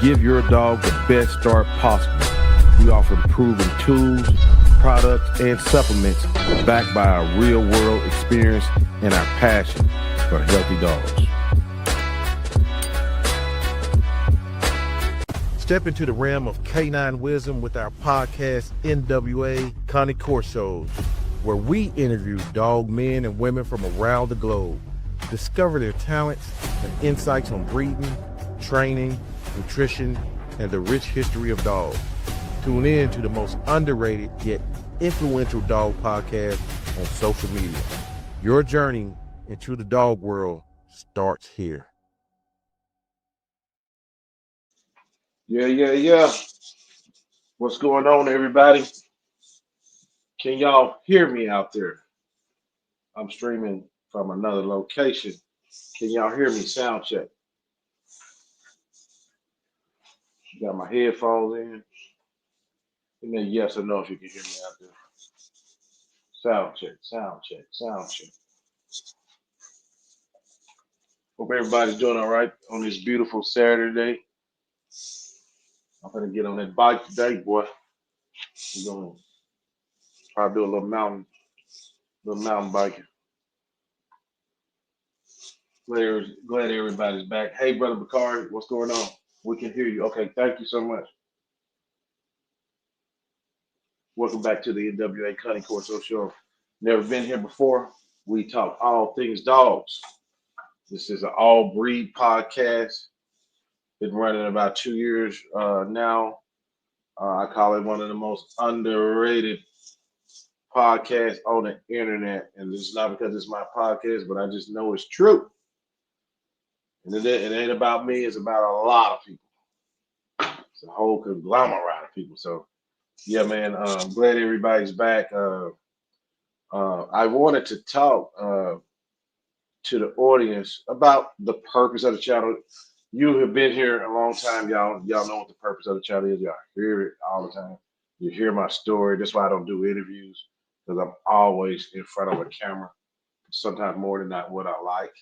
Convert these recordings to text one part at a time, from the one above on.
give your dog the best start possible. We offer proven tools, products, and supplements backed by our real-world experience and our passion for healthy dogs. Step into the realm of canine wisdom with our podcast, NWA Corso, where we interview dog men and women from around the globe. Discover their talents and insights on breeding, training, nutrition, and the rich history of dogs. Tune in to the most underrated yet influential dog podcast on social media. Your journey into the dog world starts here. Yeah. What's going on, everybody? Can y'all hear me out there? I'm streaming from another location. Can y'all hear me? Sound check. Got my headphones in. And then yes or no if you can hear me out there. Sound check. Hope everybody's doing all right on this beautiful Saturday. I'm gonna get on that bike today, boy. I'm gonna probably do a little mountain biking. Glad everybody's back. Hey, brother Bakari, what's going on? We can hear you. Okay, thank you so much. Welcome back to the NWA Corso show. Never been here before. We talk all things dogs. This is an all breed podcast. Been running about 2 years now. I call it one of the most underrated podcasts on the internet. And this is not because it's my podcast, but I just know it's true. And it ain't about me, it's about a lot of people. It's a whole conglomerate of people. So yeah, man, I'm glad everybody's back. I wanted to talk to the audience about the purpose of the channel. You have been here a long time, y'all know what the purpose of the channel is. Y'all hear it all the time. You hear my story. That's why I don't do interviews, because I'm always in front of a camera, sometimes more than not what I like.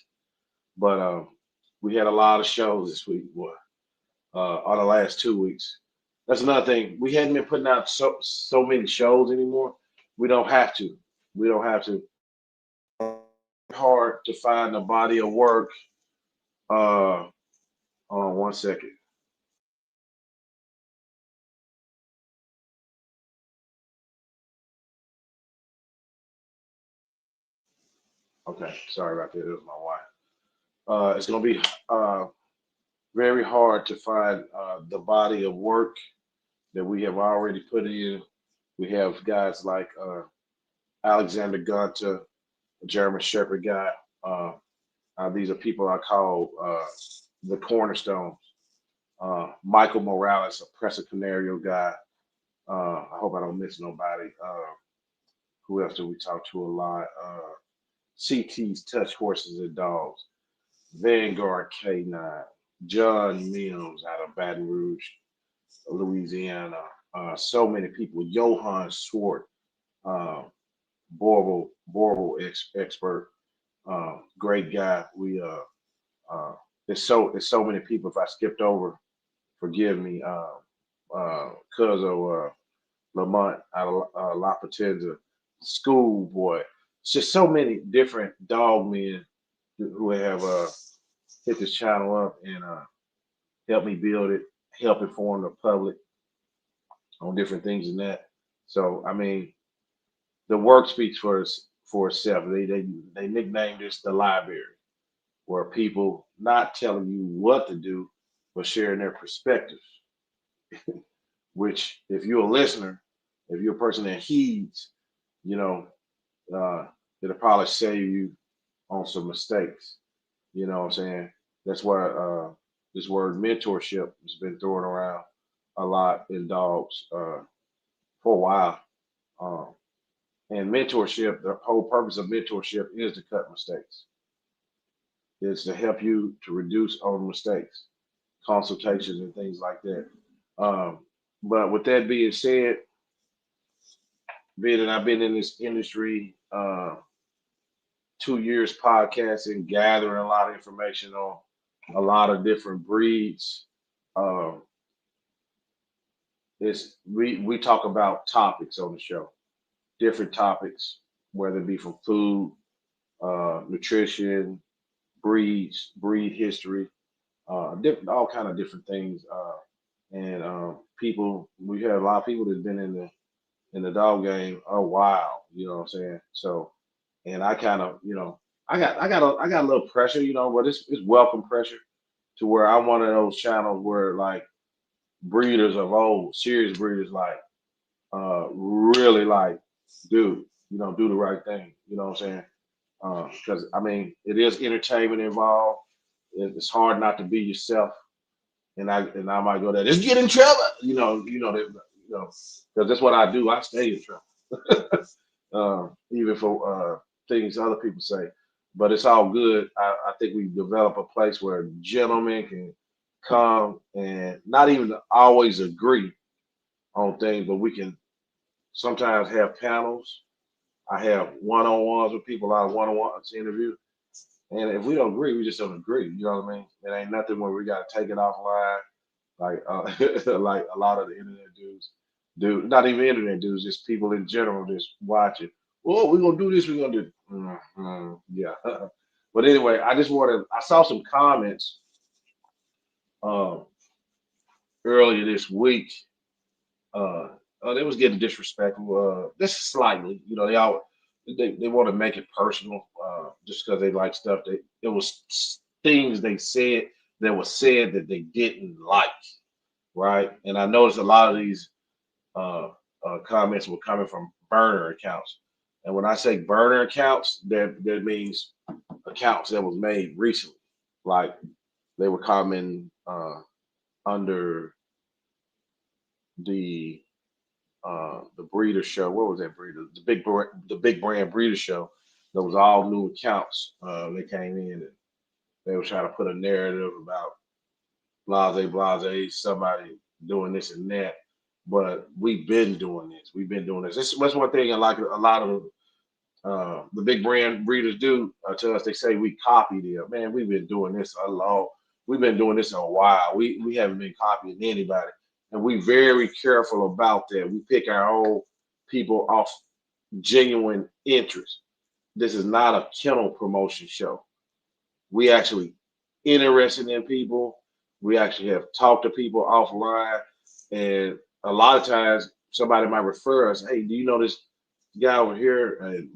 But we had a lot of shows this week, boy, on the last 2 weeks. That's another thing. We hadn't been putting out so many shows anymore. We don't have to. Hard to find a body of work. Hold on 1 second. Okay, sorry about that. It was my wife. It's going to be very hard to find the body of work that we have already put in. We have guys like Alexander Gunter, a German Shepherd guy. These are people I call the cornerstones. Michael Morales, a Presa Canario guy. I hope I don't miss nobody. Who else do we talk to a lot? CT's Touch Horses and Dogs. Vanguard K9. John Mills out of Baton Rouge, Louisiana. So many people. Johan Swart, Borble expert. Great guy. There's so many people. If I skipped over, forgive me. Corso Lamont out of La Potenza, Schoolboy. It's just so many different dog men who have hit this channel up and helped me build it, help inform the public on different things and that. So I mean, the work speaks for itself. They nicknamed this the library, where people not telling you what to do, but sharing their perspectives. Which, if you're a listener, if you're a person that heeds, it'll probably save you on some mistakes. You know what I'm saying? That's why this word mentorship has been thrown around a lot in dogs for a while. And mentorship, the whole purpose of mentorship is to cut mistakes. It's to help you to reduce own mistakes, consultations and things like that. But with that being said, being that I've been in this industry 2 years podcasting, gathering a lot of information on a lot of different breeds, it's we talk about topics on the show, different topics, whether it be from food, nutrition, breeds, breed history, different, all kind of different things. And people, we have a lot of people that's been in the dog game a while. You know what I'm saying? So, and I kind of, I got a little pressure, but it's welcome pressure to where I'm one of those channels where like breeders of old, serious breeders, like really like, dude, do the right thing. You know what I'm saying? Because I mean, it is entertainment involved. It's hard not to be yourself, and I might go there. Just get in trouble, that, because that's what I do. I stay in trouble, even for things other people say. But it's all good. I think we develop a place where gentlemen can come and not even always agree on things, but we can sometimes have panels. I have one-on-ones with people, a lot of one-on-ones interview. And if we don't agree, we just don't agree. You know what I mean? It ain't nothing where we got to take it offline, like like a lot of the internet dudes do. Not even internet dudes, just people in general just watching. Oh, we're gonna do this. We're gonna do. Yeah. But anyway, I just wanted. I saw some comments um, earlier this week. They was getting disrespectful. Just slightly. They want to make it personal, just because they like stuff. It was things they said that was said that they didn't like, right? And I noticed a lot of these uh, comments were coming from burner accounts. And when I say burner accounts, that means accounts that was made recently. Like they were commenting under the the breeder show. What was that breeder? The big brand breeder show. That was all new accounts. They came in and they were trying to put a narrative about blase, somebody doing this and that. But we've been doing this. We've been doing this. That's one thing I like a lot of the big brand breeders do to us. They say we copy them. Man, we've been doing this a long. We've been doing this a while. We haven't been copying anybody, and we very careful about that. We pick our own people off genuine interest. This is not a kennel promotion show. We actually interested in people. We actually have talked to people offline, and a lot of times somebody might refer us. Hey, do you know this guy over here in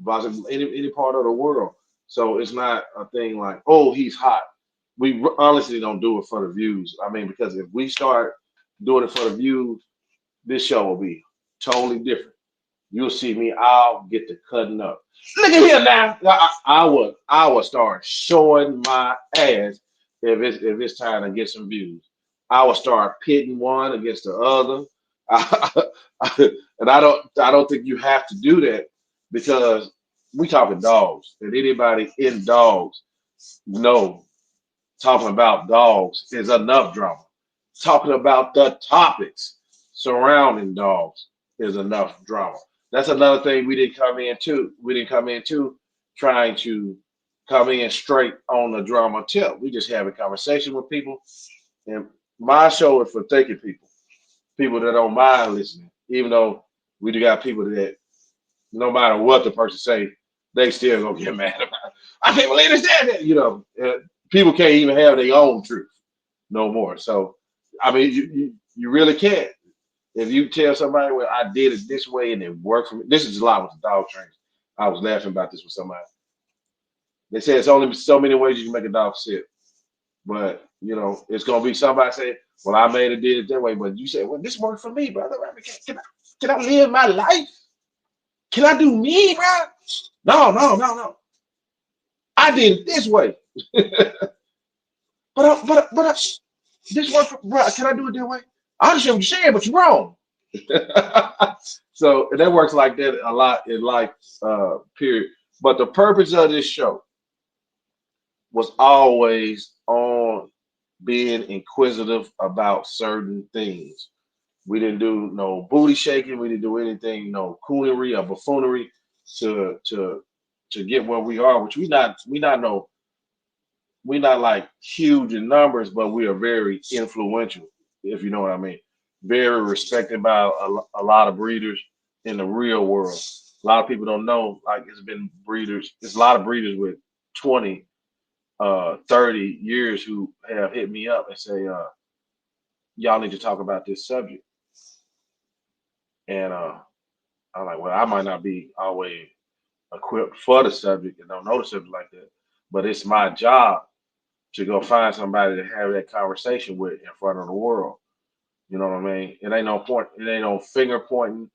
any part of the world? So it's not a thing like, oh, he's hot. We honestly don't do it for the views. I mean, because if we start doing it for the views, this show will be totally different. You'll see me. I'll get to cutting up. Look at here now. I would start showing my ass if it's time to get some views. I would start pitting one against the other. And I don't think you have to do that because we talking dogs, and anybody in dogs know talking about dogs is enough drama. Talking about the topics surrounding dogs is enough drama. That's another thing we didn't come into. We didn't come into trying to come in straight on the drama tip. We just having conversation with people. And my show is for thinking people, people that don't mind listening, even though we do got people that no matter what the person say, they still gonna get mad about it. I can't believe they said that. People can't even have their own truth no more. So, I mean, you really can't. If you tell somebody, well, I did it this way and it worked for me. This is a lot with the dog trainers. I was laughing about this with somebody. They said it's only so many ways you can make a dog sit. But, it's going to be somebody saying, well, I made it, did it that way. But you say, well, this worked for me, brother. I mean, can I live my life? Can I do me, bro? No, no, no, no. I did it this way. but this worked for, bro. Can I do it that way? I understand what you're saying, but you're wrong. So that works like that a lot in life, period. But the purpose of this show was always on being inquisitive about certain things. We didn't do no booty shaking. We didn't do anything, no coonery or buffoonery to get where we are. Which we not like huge in numbers, but we are very influential, if you know what I mean. very respected by a lot of breeders in the real world. A lot of people don't know, like it's been breeders, there's a lot of breeders with 20, 30 years who have hit me up and say, y'all need to talk about this subject. And I'm like, well, I might not be always equipped for the subject and don't know the subject like that, but it's my job to go find somebody to have that conversation with in front of the world. You know what I mean? It ain't no point. It ain't no finger pointing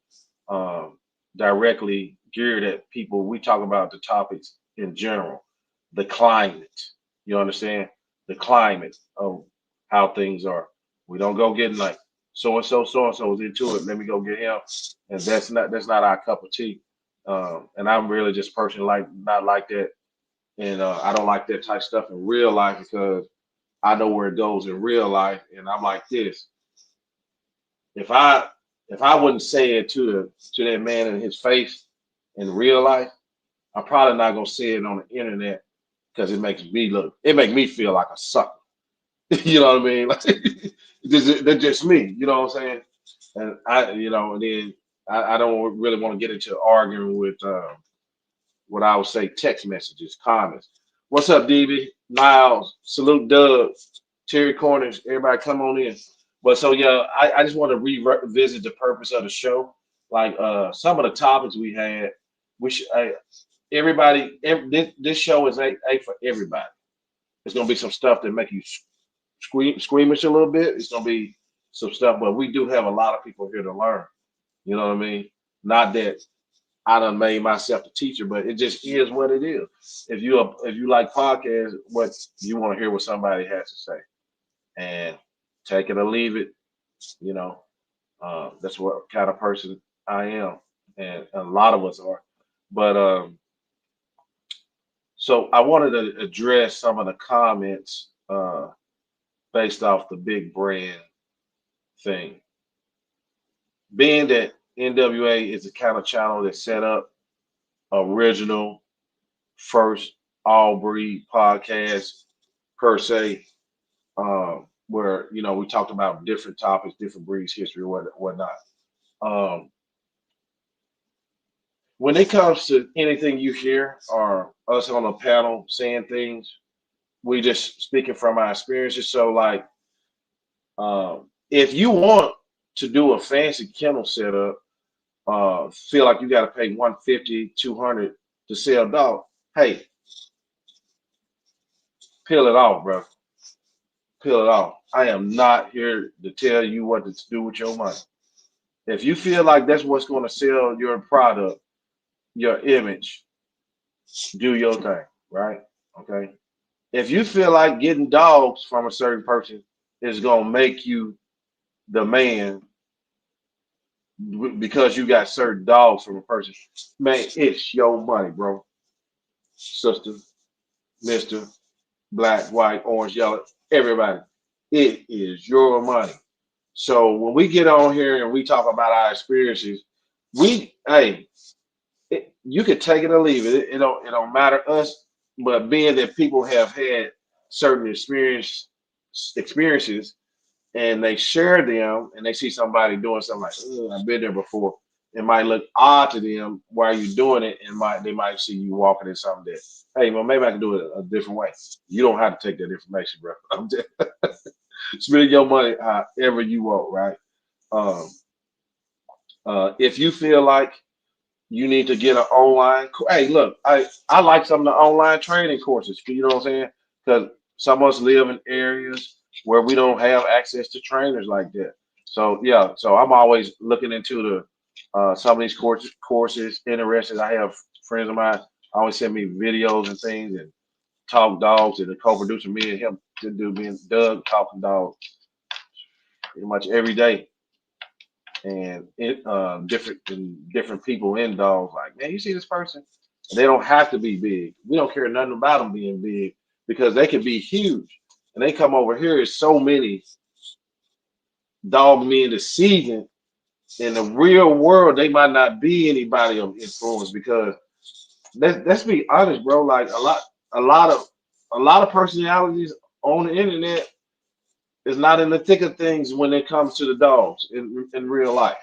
um, directly geared at people. We talk about the topics in general, the climate. You understand? The climate of how things are. We don't go getting like so and so is into it. Let me go get him, and that's not our cup of tea. And I'm really just personally like not like that, and I don't like that type of stuff in real life because I know where it goes in real life, and I'm like this. If I if I wouldn't say it to that man in his face in real life, I'm probably not gonna say it on the internet because it makes me feel like a sucker. You know what I mean? Like that's just me. You know what I'm saying? And and then I don't really want to get into arguing with what I would say text messages, comments. What's up, DB? Miles, salute Doug, Terry Cornish, everybody come on in. But so yeah, I just want to revisit the purpose of the show. Like some of the topics we had, we should this show is a for everybody. There's gonna be some stuff that make you squeamish a little bit. It's gonna be some stuff, but we do have a lot of people here to learn. You know what I mean? Not that I done made myself a teacher, but it just is what it is. If you like podcasts, what you want to hear what somebody has to say, and take it or leave it. You know, that's what kind of person I am, and a lot of us are. But so I wanted to address some of the comments based off the big brand thing. Being that NWA is the kind of channel that set up original first all breed podcast per se, where we talked about different topics, different breeds, history, whatnot. Um, when it comes to anything you hear or us on a panel saying things, we just speaking from our experiences. So like, if you want to do a fancy kennel setup, feel like you got to pay 150, 200 to sell a dog. Hey, peel it off, bro. Peel it off. I am not here to tell you what to do with your money. If you feel like that's what's going to sell your product, your image, do your thing, right? Okay. If you feel like getting dogs from a certain person is going to make you the man because you got certain dogs from a person, man, it's your money, bro. Sister, Mister, black, white, orange, yellow, everybody. It is your money. So when we get on here and we talk about our experiences, hey, you can take it or leave it. It don't matter us. But being that people have had certain experiences and they share them and they see somebody doing something like, "Ugh, I've been there before," it might look odd to them while you're doing it, and they might see you walking in something that, hey, well, maybe I can do it a different way. You don't have to take that information, bro. I'm just spend your money however you want, right? Um, if you feel like you need to get an online, hey, look, I like some of the online training courses. You know what I'm saying? Because some of us live in areas where we don't have access to trainers like that. So yeah, so I'm always looking into the some of these courses interested. I have friends of mine always send me videos and things and talk dogs, and the co-producer, me and him, me and Doug, talking dogs pretty much every day. And it different people in dogs, like, man, you see this person, and they don't have to be big. We don't care nothing about them being big because they can be huge, and they come over here. Is so many dog men this season. In the real world, they might not be anybody of influence because let's be honest, bro. Like a lot of personalities on the internet is not in the thick of things when it comes to the dogs in real life.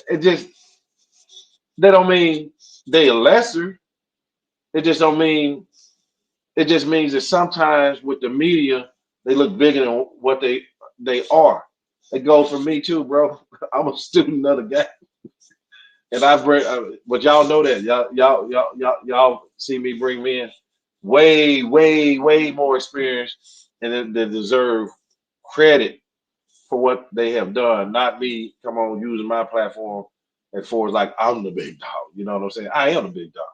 It just they don't mean they are lesser. It just don't mean it just means that sometimes with the media they look bigger than what they are. It goes for me too, bro. I'm a student of the game, and I bring. But y'all know that y'all see me bring men way more experience and then they deserve credit for what they have done, not me come on using my platform as far as like I'm the big dog. You know what I'm saying? I am the big dog,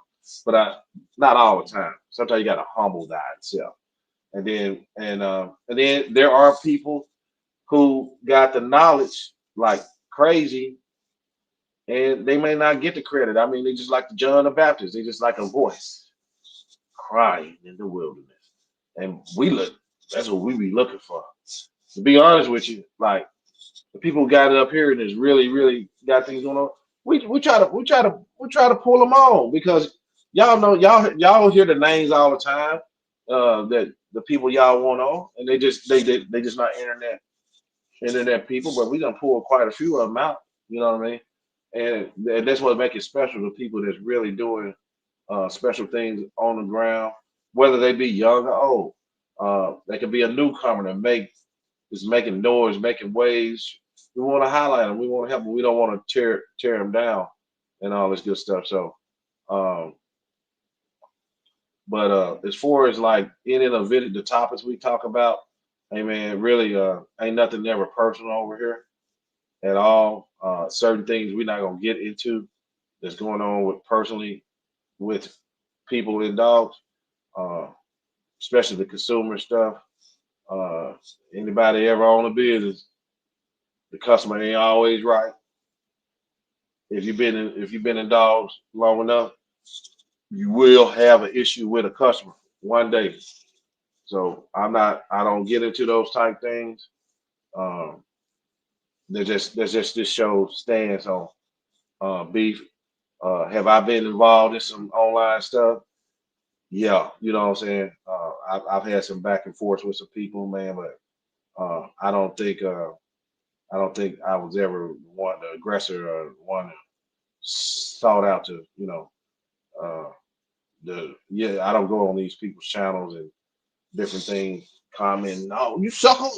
but I not all the time. Sometimes you got to humble thyself, and then there are people who got the knowledge like crazy, and they may not get the credit. I mean, they just like the John the Baptist. They just like a voice crying in the wilderness, and we look. That's what we be looking for. To be honest with you, like the people who got it up here and is really got things going on. We try to pull them on because y'all know y'all hear the names all the time that the people y'all want on, and they just not internet people, but we gonna pull quite a few of them out. You know what I mean? And that's what makes it special. The people that's really doing special things on the ground, whether they be young or old. They could be a newcomer that is making noise, making waves. We want to highlight them. We want to help them. We don't want to tear them down and all this good stuff. So, um, but as far as like any of the topics we talk about, hey man, really ain't nothing ever personal over here at all. Certain things we're not gonna get into that's going on with personally with people and dogs, uh, especially the consumer stuff. Uh, Anybody ever own a business, the customer ain't always right. If you've been in dogs long enough, you will have an issue with a customer one day. So I don't get into those type things. Um, there's just this show stands on beef. Have I been involved in some online stuff? Yeah, you know what I'm saying. I've had some back and forth with some people, man, but I don't think I was ever one the aggressor or one sought out to uh, I don't go on these people's channels and different things commenting. Oh, you suck on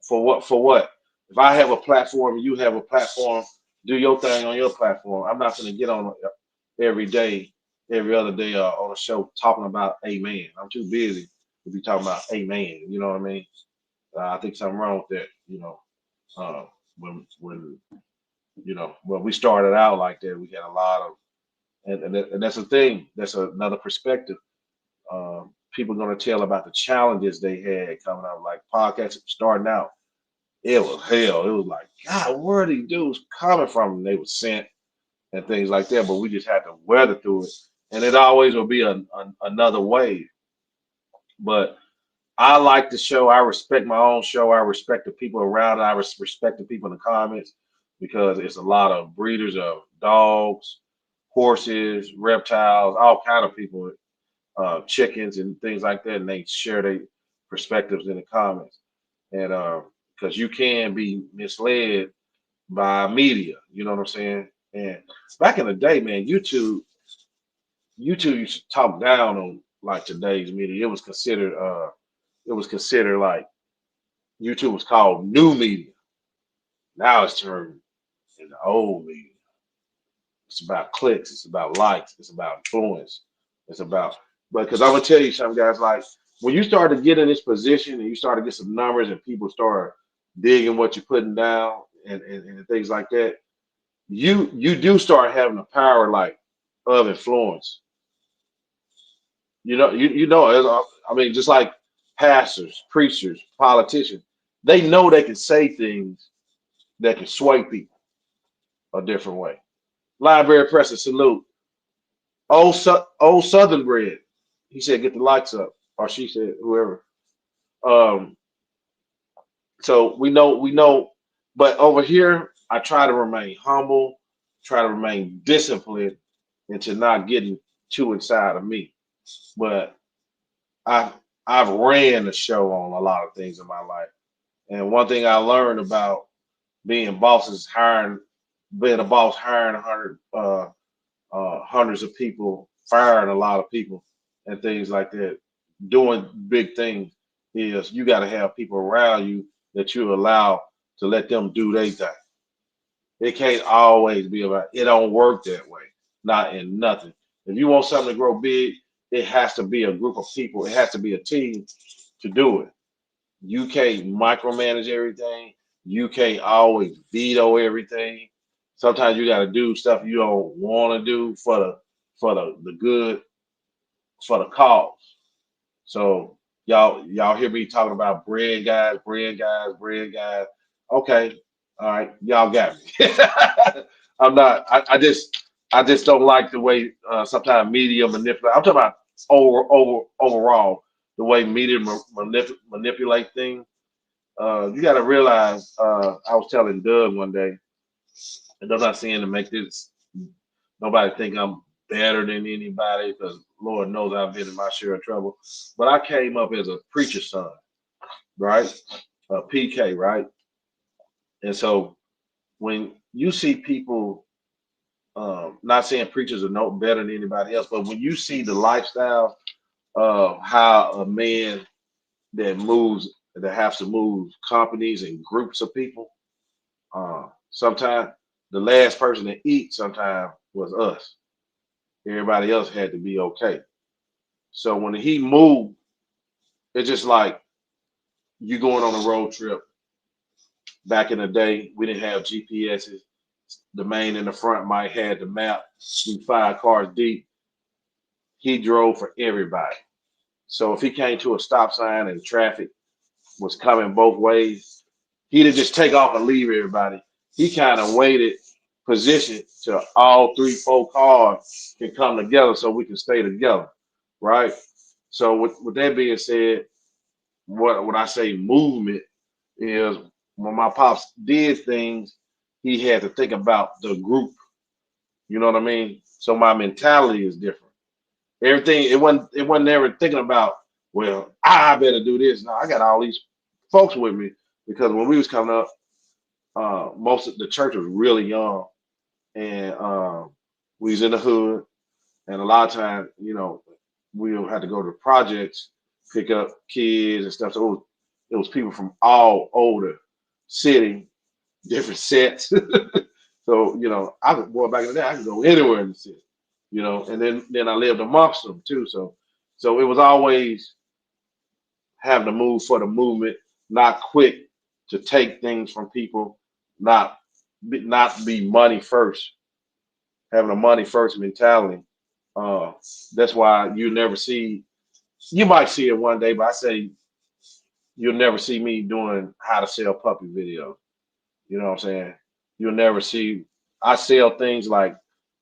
for what? If I have a platform and you have a platform, do your thing on your platform. I'm not going to get on every day, every other day on a show talking about a man. I'm too busy to be talking about a man. You know what I mean? I think something wrong with that. Uh, when when we started out like that, we had a lot of, and that's the thing. That's another perspective. People going to tell about the challenges they had coming out, like podcasts starting out. It was hell. It was like, God, where are these dudes coming from? And they were sent and things like that. But we just had to weather through it. And it always will be another wave. But I like the show. I respect my own show. I respect the people around it. I respect the people in the comments because it's a lot of breeders of dogs, horses, reptiles, all kind of people, chickens and things like that. And they share their perspectives in the comments. And because you can be misled by media, you know what I'm saying? And back in the day, man, YouTube used to talk down on like today's media. It was considered like YouTube was called new media. Now it's turned into old media. It's about clicks, it's about likes, it's about influence, it's about but because I'm gonna tell you something, guys, like when you start to get in this position and you start to get some numbers and people start digging what you're putting down and things like that, you do start having a power like of influence. I mean, just like pastors, preachers, politicians, they know they can say things that can sway people a different way. Library Presser, salute. Old Southern bread. He said, get the lights up, or she said, whoever. Um, so we know, but over here, I try to remain humble, try to remain disciplined, and to not getting too inside of me. But I I've ran the show on a lot of things in my life. And one thing I learned about being boss is being a boss, hiring hundreds of people, firing a lot of people, and things like that. Doing big things is you got to have people around you that you allow to let them do their thing. It can't always be about. It don't work that way. Not in nothing. If you want something to grow big, it has to be a group of people. It has to be a team to do it. You can't micromanage everything. You can't always veto everything. Sometimes you got to do stuff you don't want to do for the good, for the cause. So y'all hear me talking about bread guys, bread guys, bread guys. Okay, all right, y'all got me. I'm not. I just don't like the way sometimes media manipulate. I'm talking about overall the way media manipulate things. You got to realize. I was telling Doug one day, and I'm not saying to make this nobody think I'm better than anybody, because Lord knows I've been in my share of trouble. But I came up as a preacher's son, right? A PK, right? And so when you see people, not saying preachers are no better than anybody else, but when you see the lifestyle of how a man that has to move companies and groups of people, sometimes the last person to eat sometimes was us. Everybody else had to be okay. So when he moved, it's just like you going on a road trip. Back in the day, we didn't have GPSs. The man in the front might had the map. We 5 cars deep. He drove for everybody. So if he came to a stop sign and traffic was coming both ways, he didn't just take off and leave everybody. He kind of waited, positioned till all 3, 4 cars can come together so we can stay together, right? So with that being said, what I say movement is when my pops did things, he had to think about the group. You know what I mean? So my mentality is different. Everything it wasn't ever thinking about, well, I better do this. No, I got all these folks with me because when we was coming up, most of the church was really young, and we was in the hood, and a lot of times, we had to go to projects, pick up kids and stuff. So it was people from all over the city, different sets. So I could boy back in the day, I could go anywhere in the city, and then I lived amongst them too. So it was always having to move for the movement, not quick to take things from people, not be money first, having a money first mentality. Uh, that's why you might see it one day, but I say you'll never see me doing how to sell puppy videos. You know what I'm saying? You'll never see. I sell things like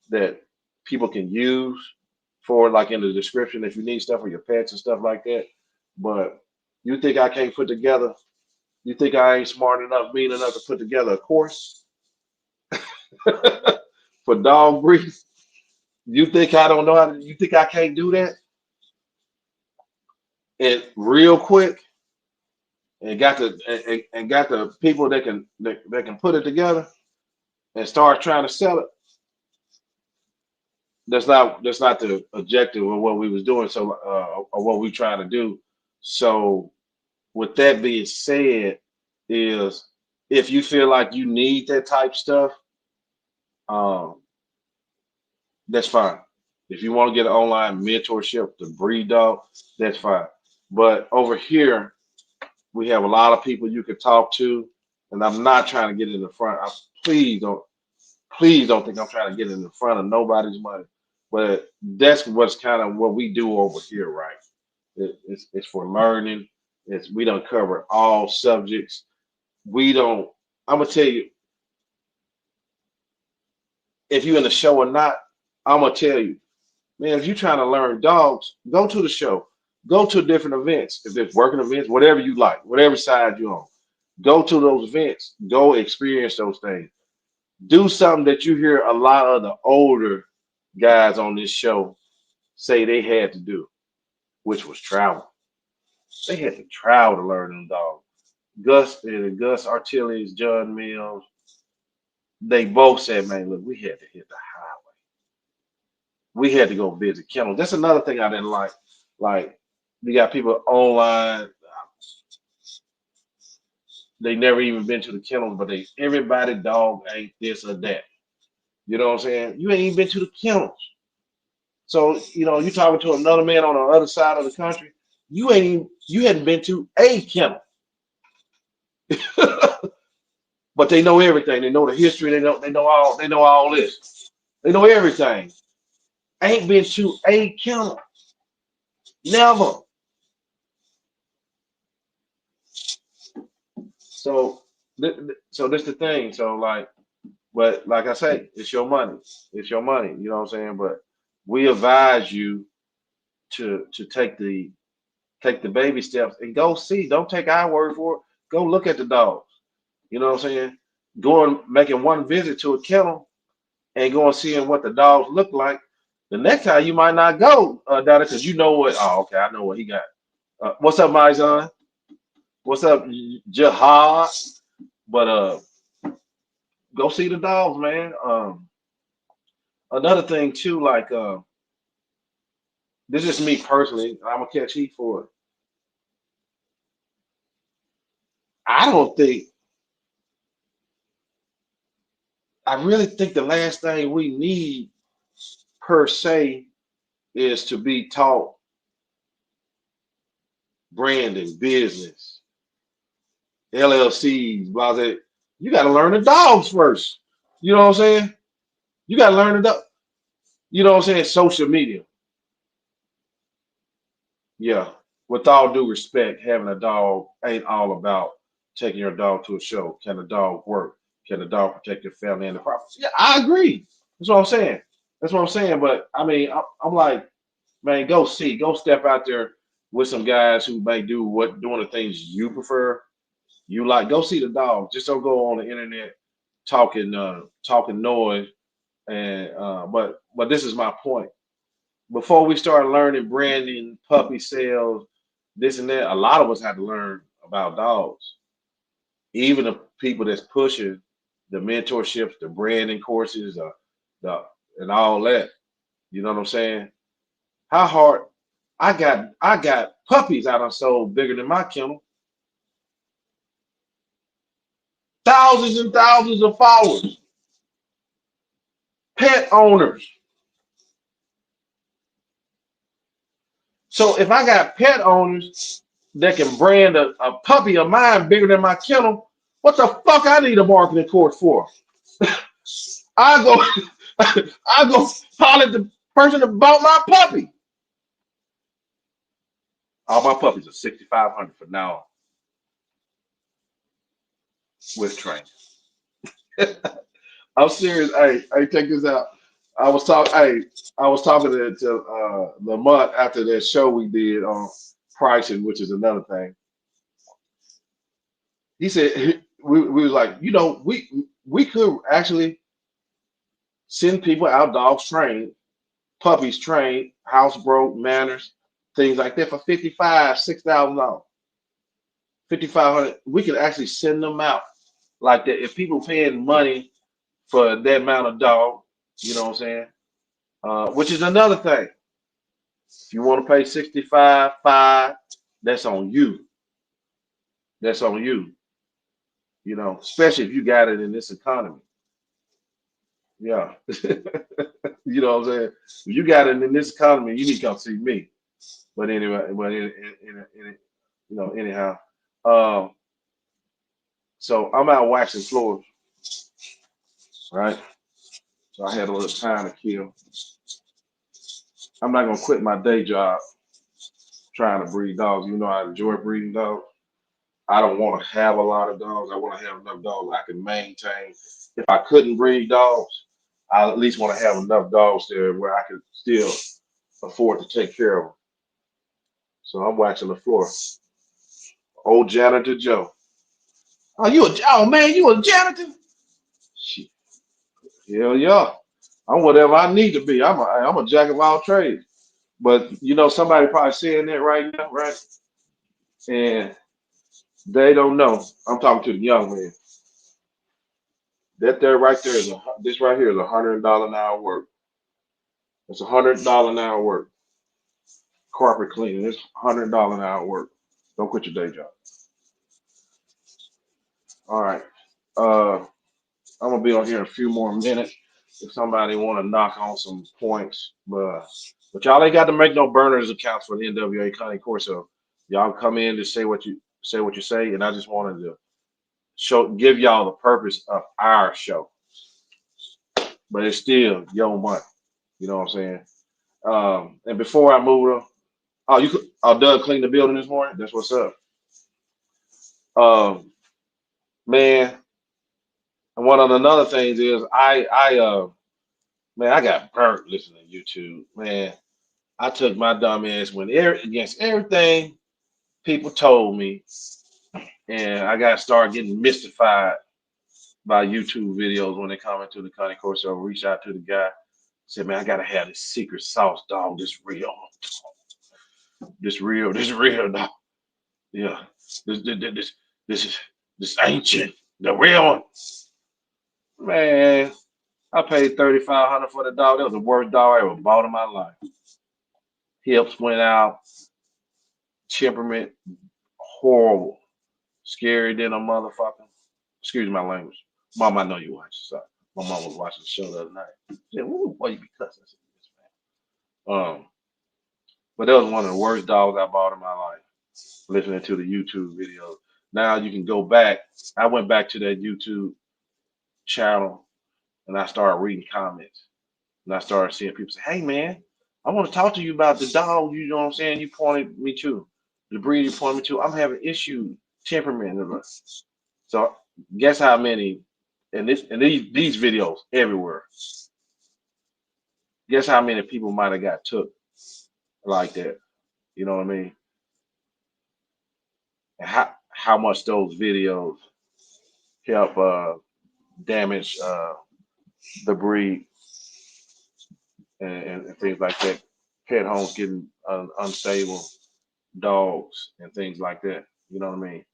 that people can use for, like, in the description if you need stuff for your pets and stuff like that. But you think I can't put together? You think I ain't smart enough, mean enough to put together a course for dog breed? You think I don't know how to? You think I can't do that? And real quick, and got the people that can put it together and start trying to sell it. That's not the objective of what we was doing. So or what we trying to do. So with that being said, is if you feel like you need that type stuff, um, that's fine. If you want to get an online mentorship to breed dog, that's fine. But over here, we have a lot of people you could talk to, and I'm not trying to get in the front. Please don't think I'm trying to get in the front of nobody's money. But that's what's kind of what we do over here, right? It's for learning. We don't cover all subjects. We don't. I'm gonna tell you, if you're in the show or not. I'm gonna tell you, man. If you're trying to learn dogs, go to the show. Go to different events. If there's working events, whatever you like, whatever side you're on, go to those events. Go experience those things. Do something that you hear a lot of the older guys on this show say they had to do, which was travel. They had to travel to learn them dogs. Gus Artilles, John Mills, they both said, man, look, we had to hit the highway. We had to go visit kennels. That's another thing I didn't like. Like, you got people online, they never even been to the kennels, but everybody dog ain't this or that. You know what I'm saying? You ain't even been to the kennels. So, you talking to another man on the other side of the country, you hadn't been to a kennel. But they know everything. They know the history. They know all this. They know everything. Ain't been to a kennel. Never. So so this the thing. So but like I say, it's your money. It's your money. You know what I'm saying? But we advise you to take the baby steps and go see. Don't take our word for it. Go look at the dogs. You know what I'm saying? Going making one visit to a kennel and going seeing what the dogs look like. The next time you might not go down because you know what. Oh, okay, I know what he got. What's up, my son? What's up, Jihad? But go see the dogs, man. Another thing too, like this is me personally. I'm gonna catch heat for it. I don't think. I really think the last thing we need per se is to be taught branding, business, LLCs, blah, blah. You got to learn the dogs first. You know what I'm saying? You got to learn the dog. You know what I'm saying? Social media. Yeah. With all due respect, having a dog ain't all about taking your dog to a show. Can the dog work? Can the dog protect your family and the property? Yeah, I agree. That's what I'm saying. That's what I'm saying. But I mean, I'm like, man, go step out there with some guys who may doing the things you prefer. You like, go see the dog. Just don't go on the internet talking noise. And but this is my point. Before we start learning branding, puppy sales, this and that, a lot of us had to learn about dogs. Even the people that's pushing the mentorships, the branding courses, the and all that. You know what I'm saying? How hard I got puppies I done sold bigger than my kennel. Thousands and thousands of followers, pet owners. So if I got pet owners that can brand a puppy of mine bigger than my kennel, what the fuck I need a marketing course for? I go I go holler at the person that bought my puppy. All my puppies are 6,500 for now with training. I'm serious. Hey, check this out. I was talking to Lamont after that show we did on pricing, which is another thing. He said we was like, we could actually send people out dogs trained, puppies trained, housebroke manners, things like that for 55, $6,000, 5,500. We could actually send them out like that if people paying money for that amount of dog. You know what I'm saying? Which is another thing. If you want to pay 65, five, that's on you. That's on you. Especially if you got it in this economy. Yeah. You know what I'm saying? If you got it in this economy, you need to come see me. But anyway, anyhow. Um, so I'm out waxing floors, right? So I had a little time to kill. I'm not gonna quit my day job trying to breed dogs. You know I enjoy breeding dogs. I don't want to have a lot of dogs. I want to have enough dogs I can maintain. If I couldn't breed dogs, I at least want to have enough dogs there where I could still afford to take care of them. So I'm waxing the floor. Old janitor Joe. Oh man, you a janitor? Shit. Hell yeah. I'm whatever I need to be. I'm a jack of all trades. But somebody probably saying that right now, right? And they don't know. I'm talking to the young man. That there right there is this right here is $100 an hour work. It's $100 an hour work. Carpet cleaning. It's $100 an hour work. Don't quit your day job. All right. I'm gonna be on here in a few more minutes if somebody want to knock on some points, but y'all ain't got to make no burners accounts for the NWA County Corso. Y'all come in to say what you say, and I just wanted to give y'all the purpose of our show, but it's still your money. You know what I'm saying? And before I move on, Doug cleaned the building this morning. That's what's up. Um, man, and one of the other things is man, I got burnt listening to YouTube. Man, I took my dumb ass against everything people told me, and I got to start getting mystified by YouTube videos when they come into the County Corso. Reach out to the guy, said, "Man, I gotta have this secret sauce, dog. This real, dog. Yeah, this ancient, the real one." Man, I paid $3,500 for the dog. That was the worst dog I ever bought in my life. Hips went out, temperament horrible, scary than a motherfucker. Excuse my language. Mom, I know you watch. So my mom was watching the show the other night. She said, "Ooh, why you be cussing?" I said, "Yes, man." But that was one of the worst dogs I bought in my life. Listening to the YouTube videos. Now you can go back. I went back to that YouTube channel and I started reading comments. And I started seeing people say, "Hey man, I want to talk to you about the dog, you know what I'm saying, you pointed me to. The breed you pointed me to. I'm having issues, temperament." So guess how many these videos everywhere. Guess how many people might have got took like that. You know what I mean? And how much those videos help damage the breed and things like that. Pet homes getting unstable dogs and things like that. You know what I mean?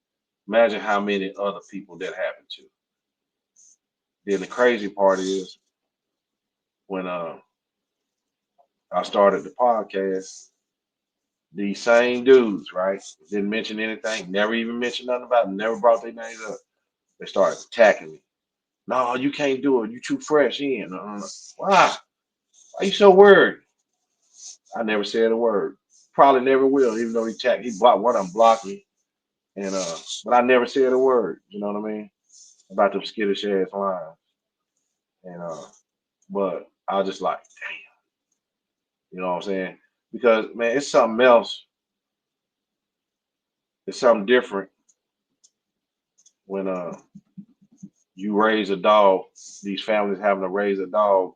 Imagine how many other people that happened to. Then the crazy part is when I started the podcast, these same dudes, right? Didn't mention anything, never even mentioned nothing about it, never brought their names up. They started attacking me. "No, you can't do it. You too fresh in." Why? Why you so worried? I never said a word. Probably never will, even though he blocked one of them blocked me. And but I never said a word, you know what I mean? About them skittish ass lines. And but I was just like, damn, you know what I'm saying? Because man, it's something else. It's something different when you raise a dog, these families having to raise a dog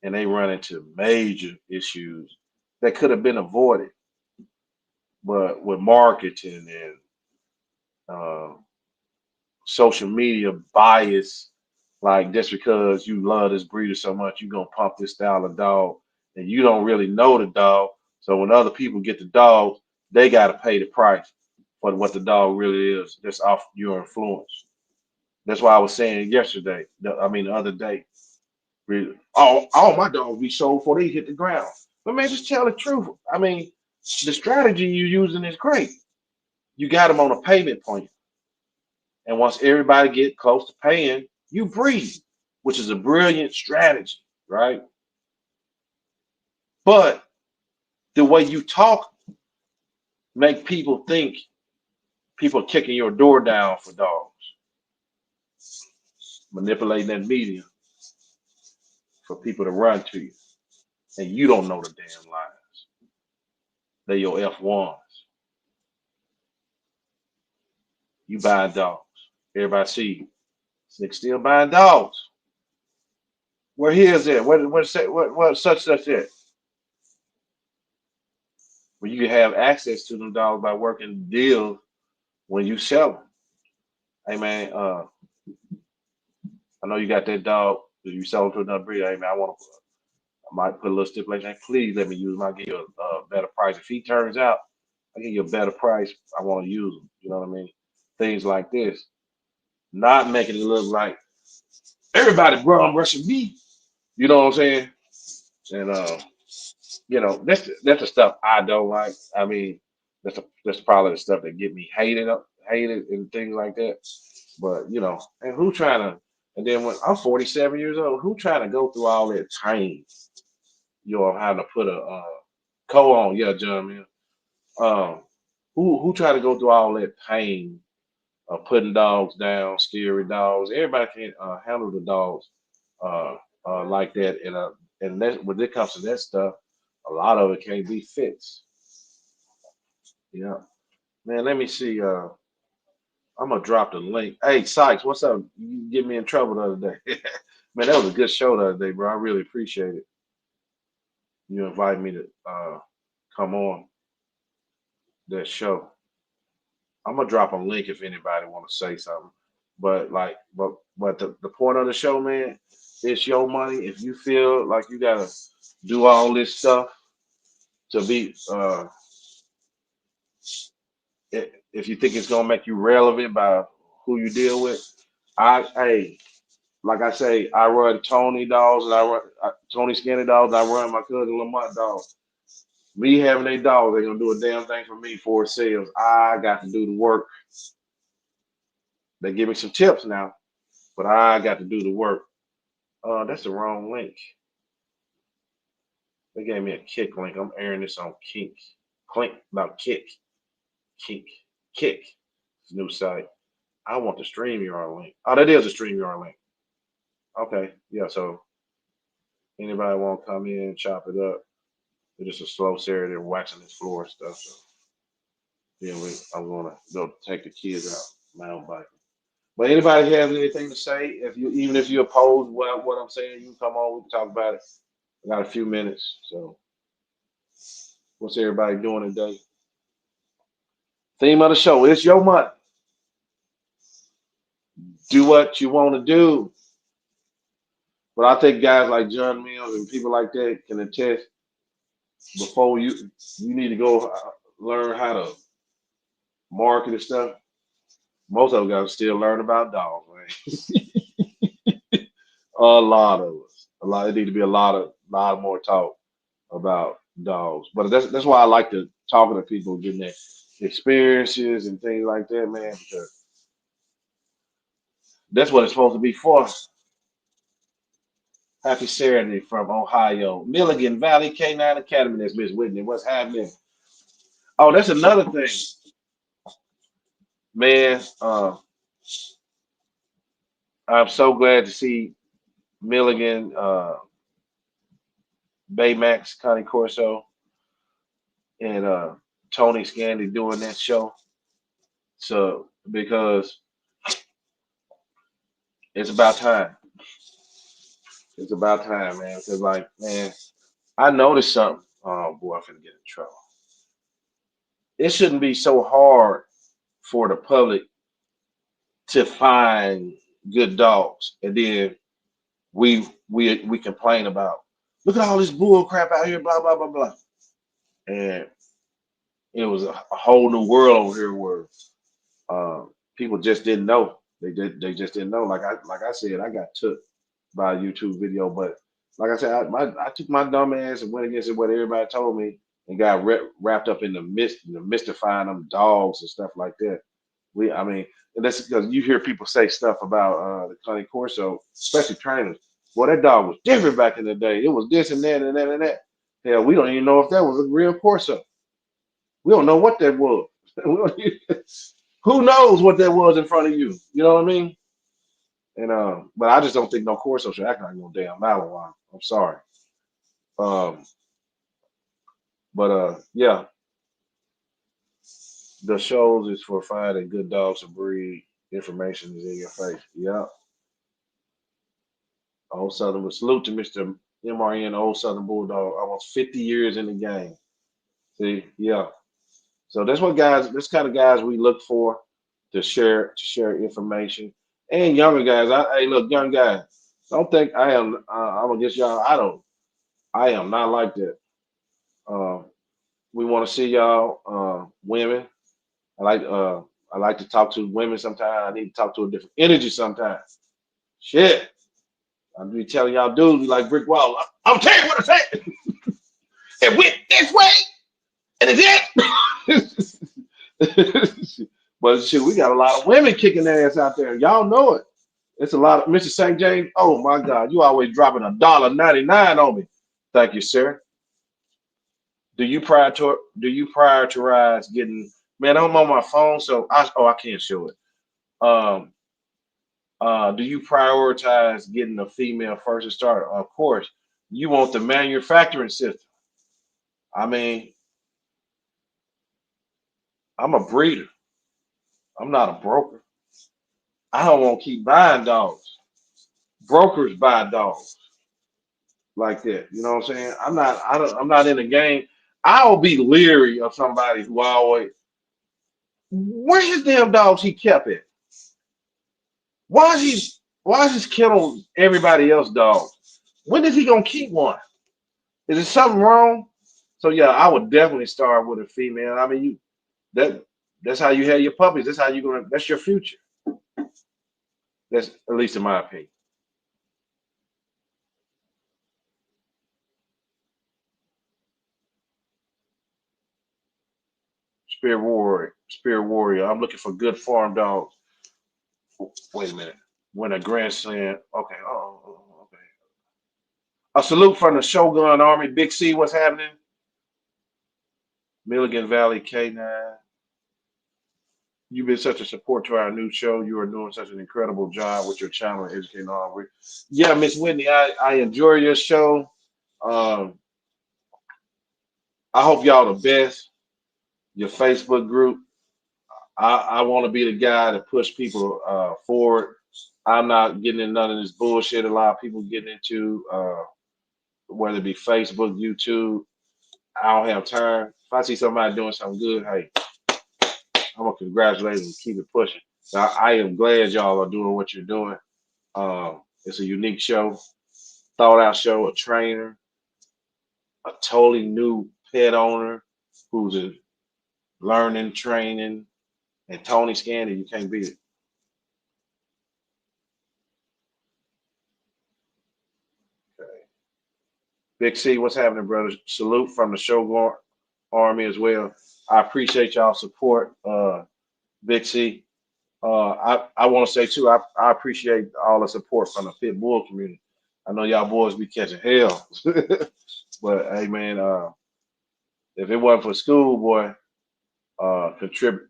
and they run into major issues that could have been avoided. But with marketing and uh, social media bias, like just because you love this breeder so much, you're gonna pump this style of dog, and you don't really know the dog. So when other people get the dog, they gotta pay the price for what the dog really is, just off your influence. That's why I was saying yesterday, the other day, really, all my dogs be sold before they hit the ground. But man, just tell the truth. I mean, the strategy you're using is great. You got them on a payment plan. And once everybody get close to paying, you breed, which is a brilliant strategy, right? But the way you talk make people think people are kicking your door down for dogs, manipulating that media for people to run to you. And you don't know the damn lies. They're your F1s. You buying dogs. Everybody see you. Nigga still buying dogs. Where he is at? What such at? Well, you can have access to them dogs by working deals when you sell them. Hey man, I know you got that dog. If you sell it to another breeder, hey man, I might put a little stipulation. Hey, please let me use my give you a better price. If he turns out, I give you a better price. I want to use them. You know what I mean? Things like this, not making it look like everybody bum rushing me. You know what I'm saying? And that's the stuff I don't like. I mean, that's probably the stuff that get me hated and things like that. But and who trying to? And then when I'm 47 years old, who trying to go through all that training? Having to put a co on, yeah, John, man. Um, who try to go through all that pain of putting dogs down, scary dogs? Everybody can't handle the dogs like that, and that when it comes to that stuff, a lot of it can't be fixed. Yeah, man. Let me see. I'm gonna drop the link. Hey, Sykes, what's up? You get me in trouble the other day. Man, that was a good show the other day, bro. I really appreciate it. You invite me to come on that show. I'm gonna drop a link if anybody want to say something. But the point of the show, man, it's your money. If you feel like you gotta do all this stuff to be, if you think it's gonna make you relevant by who you deal with, hey, like I say, I run Tony dogs and I run Tony Skinny dogs. I run my cousin Lamont dogs. Me having they dogs, they gonna do a damn thing for me for sales. I got to do the work. They give me some tips now, but I got to do the work. That's the wrong link. They gave me a kick link. I'm airing this on Kink. Clink, not kick. Kink. Kick. It's a new site. I want the StreamYard link. Oh, that is a StreamYard link. Okay. Yeah, so anybody want to come in, chop it up. It's just a slow Saturday. They're waxing this floor and stuff. So then I'm gonna go take the kids out mountain biking. But anybody has anything to say, even if you oppose what I'm saying, you can come on, we can talk about it. I got a few minutes. So what's everybody doing today? Theme of the show, it's your money. Do what you want to do. But I think guys like John Mills and people like that can attest before you need to go learn how to market and stuff. Most of them got to still learn about dogs, man. A lot of us. A lot. It need to be a lot more talk about dogs. But that's why I like to talking to people, getting their experiences and things like that, man, because that's what it's supposed to be for. Happy Saturday from Ohio. Milligan Valley Canine Academy. That's Miss Whitney. What's happening? Oh, that's another thing, man. I'm so glad to see Milligan, Baymax, Connie Corso, and Tony Scandy doing that show. So because it's about time. It's about time, man. Because like, man, I noticed something. Oh boy, I'm finna get in trouble. It shouldn't be so hard for the public to find good dogs, and then we complain about look at all this bull crap out here, blah blah blah blah, and it was a whole new world over here where people just didn't know. They just didn't know. Like I said, I got took by a YouTube video, but like I said, I took my dumb ass and went against what everybody told me and got wrapped up in the mystifying them dogs and stuff like that. I mean, and that's because you hear people say stuff about the Connie Corso, especially trainers. Well, that dog was different back in the day. It was this and that and that and that. Hell, we don't even know if that was a real Corso. We don't know what that was. Who knows what that was in front of you? You know what I mean? And but I just don't think no Corso should act like no damn Malinois. I'm sorry. Um, but yeah, the shows is for finding good dogs to breed. Information is in your face. Yeah. Old Southern would salute to Mr. MRN, Old Southern Bulldog, almost 50 years in the game. See, yeah. So that's kind of guys we look for to share information. And younger guys, hey, look, young guys, don't think I am. I'm against y'all. I am not like that. Uh, We want to see y'all, women. I like to talk to women sometimes. I need to talk to a different energy sometimes. Shit. I'll be telling y'all dudes be like brick wall. I'm telling you what I said. It went this way, and it's it. But shit, we got a lot of women kicking ass out there. Y'all know it. It's a lot of Mr. St. James. Oh my God, you always dropping $1.99 on me. Thank you, sir. Do you prioritize getting? Man, I'm on my phone, so I can't show it. Um, do you prioritize getting a female first to start? Of course, you want the manufacturing system. I mean, I'm a breeder. I'm not a broker. I don't want to keep buying dogs. Brokers buy dogs like that. You know what I'm saying? I'm not in the game. I'll be leery of somebody who always where his damn dogs he kept it. Why is he killing everybody else dogs? When is he gonna keep one? Is there something wrong? So yeah, I would definitely start with a female. I mean, that that's how you have your puppies. That's your future. That's at least in my opinion. Spirit warrior. I'm looking for good farm dogs. Wait a minute. When a grandson. Okay. Okay. A salute from the Shogun Army. Big C, what's happening? Milligan Valley K9. You've been such a support to our new show. You are doing such an incredible job with your channel and educating all. Yeah, Miss Whitney, I enjoy your show. Um, I hope y'all the best. Your Facebook group. I want to be the guy to push people forward. I'm not getting in none of this bullshit. A lot of people getting into whether it be Facebook, YouTube. I don't have time. If I see somebody doing something good, hey, I'm gonna congratulate them and keep it pushing. So I am glad y'all are doing what you're doing. It's a unique show, thought out show, a trainer, a totally new pet owner who's a learning, training, and Tony Scandy. You can't beat it. Okay. Big C, what's happening, brother? Salute from the Shogun Army as well. I appreciate y'all support, Big C. I want to say too, I appreciate all the support from the pit bull community. I know y'all boys be catching hell, but hey man, if it wasn't for school boy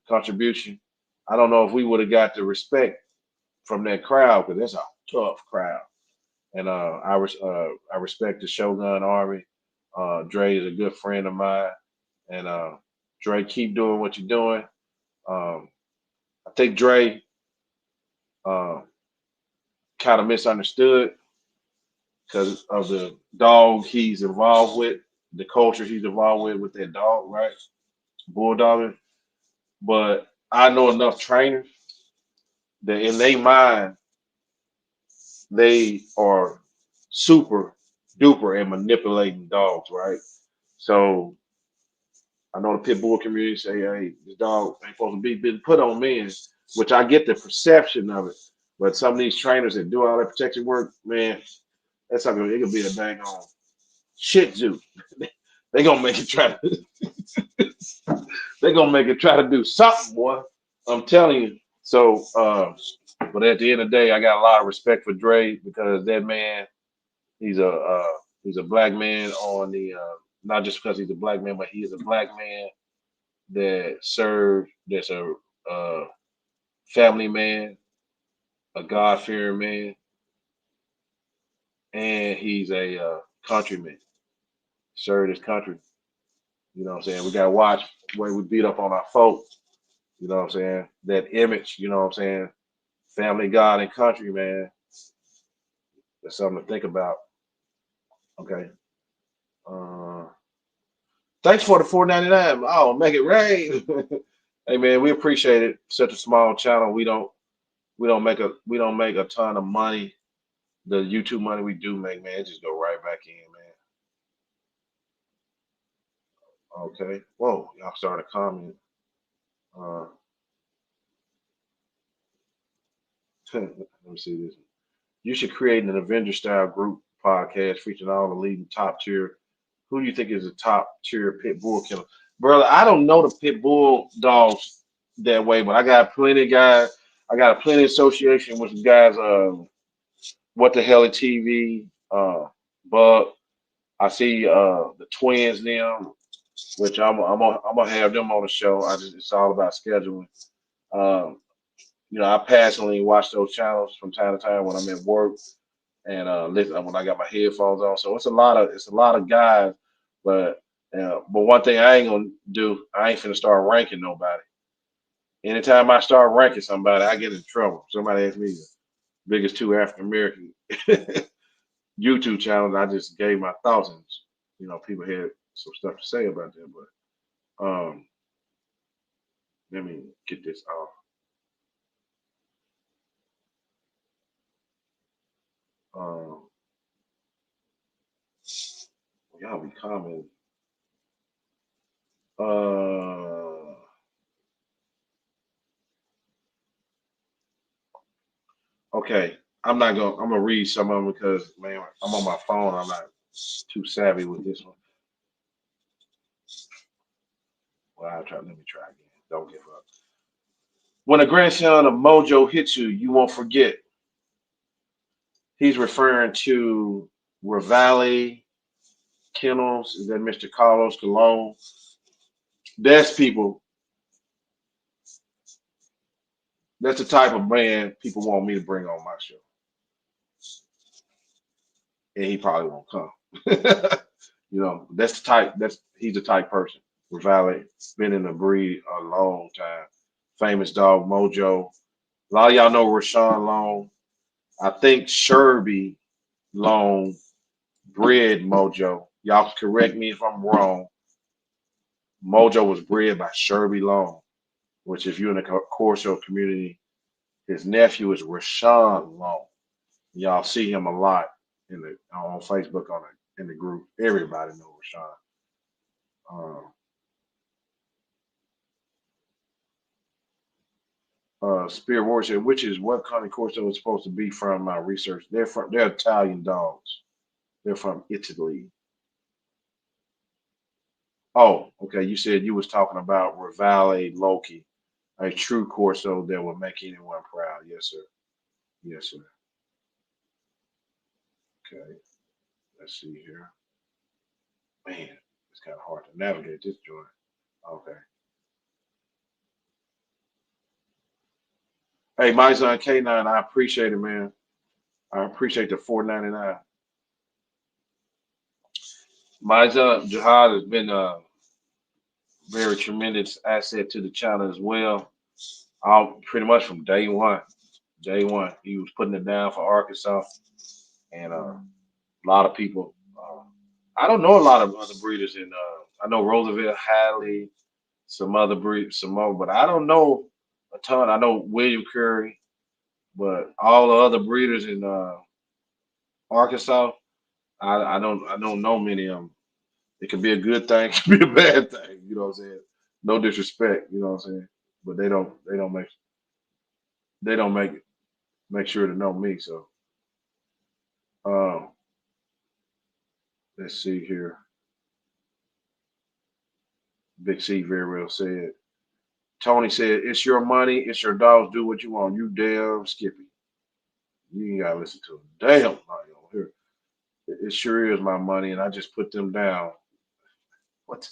contribution, I don't know if we would have got the respect from that crowd because that's a tough crowd. And I respect the Shogun Army. Dre is a good friend of mine, and Dre, keep doing what you're doing. Um, I think Dre uh, kind of misunderstood because of the dog he's involved with, the culture he's involved with that dog, right? Bulldogging. But I know enough trainers that in their mind, they are super duper at manipulating dogs, right? So I know the pit bull community say, hey, this dog ain't supposed to be been put on men, which I get the perception of it. But some of these trainers that do all that protection work, man, that's not gonna, it could be a dang on shit zoo. They gonna make it try to they gonna make it try to do something, boy. I'm telling you. So but at the end of the day, I got a lot of respect for Dre because that man, he's a black man on the not just because he's a black man, but he is a black man that served that's a uh, family man, a God fearing man, and he's a countryman. Served his country. You know what I'm saying? We gotta watch where we beat up on our folks. You know what I'm saying? That image, you know what I'm saying? Family, God, and country, man. That's something to think about. Okay. Uh, thanks for the 4.99. Oh, make it rain. Hey man, we appreciate it. Such a small channel. We don't make a ton of money. The YouTube money we do make, man, it just go right back in, man. Okay. Whoa, y'all started a comment. Uh, let me see this. You should create an Avenger style group podcast featuring all the leading top tier. Who do you think is the top tier pit bull killer? Brother, I don't know the pit bull dogs that way, but I got plenty of guys. I got a plenty association with some guys. What the hell is TV? Bug. I see the twins now, which I'm gonna have them on the show. I just it's all about scheduling. Um, I passionately watch those channels from time to time when I'm at work and listen when I got my headphones on. So it's a lot of guys, but but one thing I ain't gonna do, I ain't finna start ranking nobody. Anytime I start ranking somebody, I get in trouble. Somebody asked me the biggest two African American YouTube channels. I just gave my thoughts, and people had some stuff to say about that. But let me get this off. Um, y'all be commenting. Uh, okay, I'm gonna read some of them because man, I'm on my phone. I'm not too savvy with this one. Well, let me try again. Don't give up. When a grandson of Mojo hits you, you won't forget. He's referring to Ravalli Kennels. Is that Mr. Carlos Colon? That's people. That's the type of man people want me to bring on my show, and he probably won't come. That's the type. That's he's the type person. Ravalli been in the breed a long time. Famous dog Mojo. A lot of y'all know Rashawn Long. I think Sherby Long bred Mojo. Y'all correct me if I'm wrong. Mojo was bred by Sherby Long, which if you're in the Corso community, his nephew is Rashawn Long. Y'all see him a lot in the on Facebook in the group. Everybody knows Rashawn. Spirit Warrior, which is what Connie Corso is supposed to be from my research. They're Italian dogs. They're from Italy. Oh, okay. You said you was talking about Rivale Loki, a true Corso that will make anyone proud. Yes, sir. Yes, sir. Okay. Let's see here. Man, it's kind of hard to navigate this joint. Okay. Hey, my son K9, I appreciate it, man. I appreciate the 4.99. My son Jihad has been a very tremendous asset to the channel as well. All pretty much from day one. Day one, he was putting it down for Arkansas, and a lot of people. I don't know a lot of other breeders in. I know Roosevelt, Hadley, some more, but I don't know a ton. I know William Curry, but all the other breeders in Arkansas, I don't know many of them. It could be a good thing, it could be a bad thing. You know what I'm saying? No disrespect, you know what I'm saying? But they don't make sure to know me. So um, let's see here. Big C very well said. Tony said, "It's your money, it's your dogs. Do what you want." You damn Skippy. You ain't gotta listen to him. Damn, here. It sure is my money, and I just put them down. What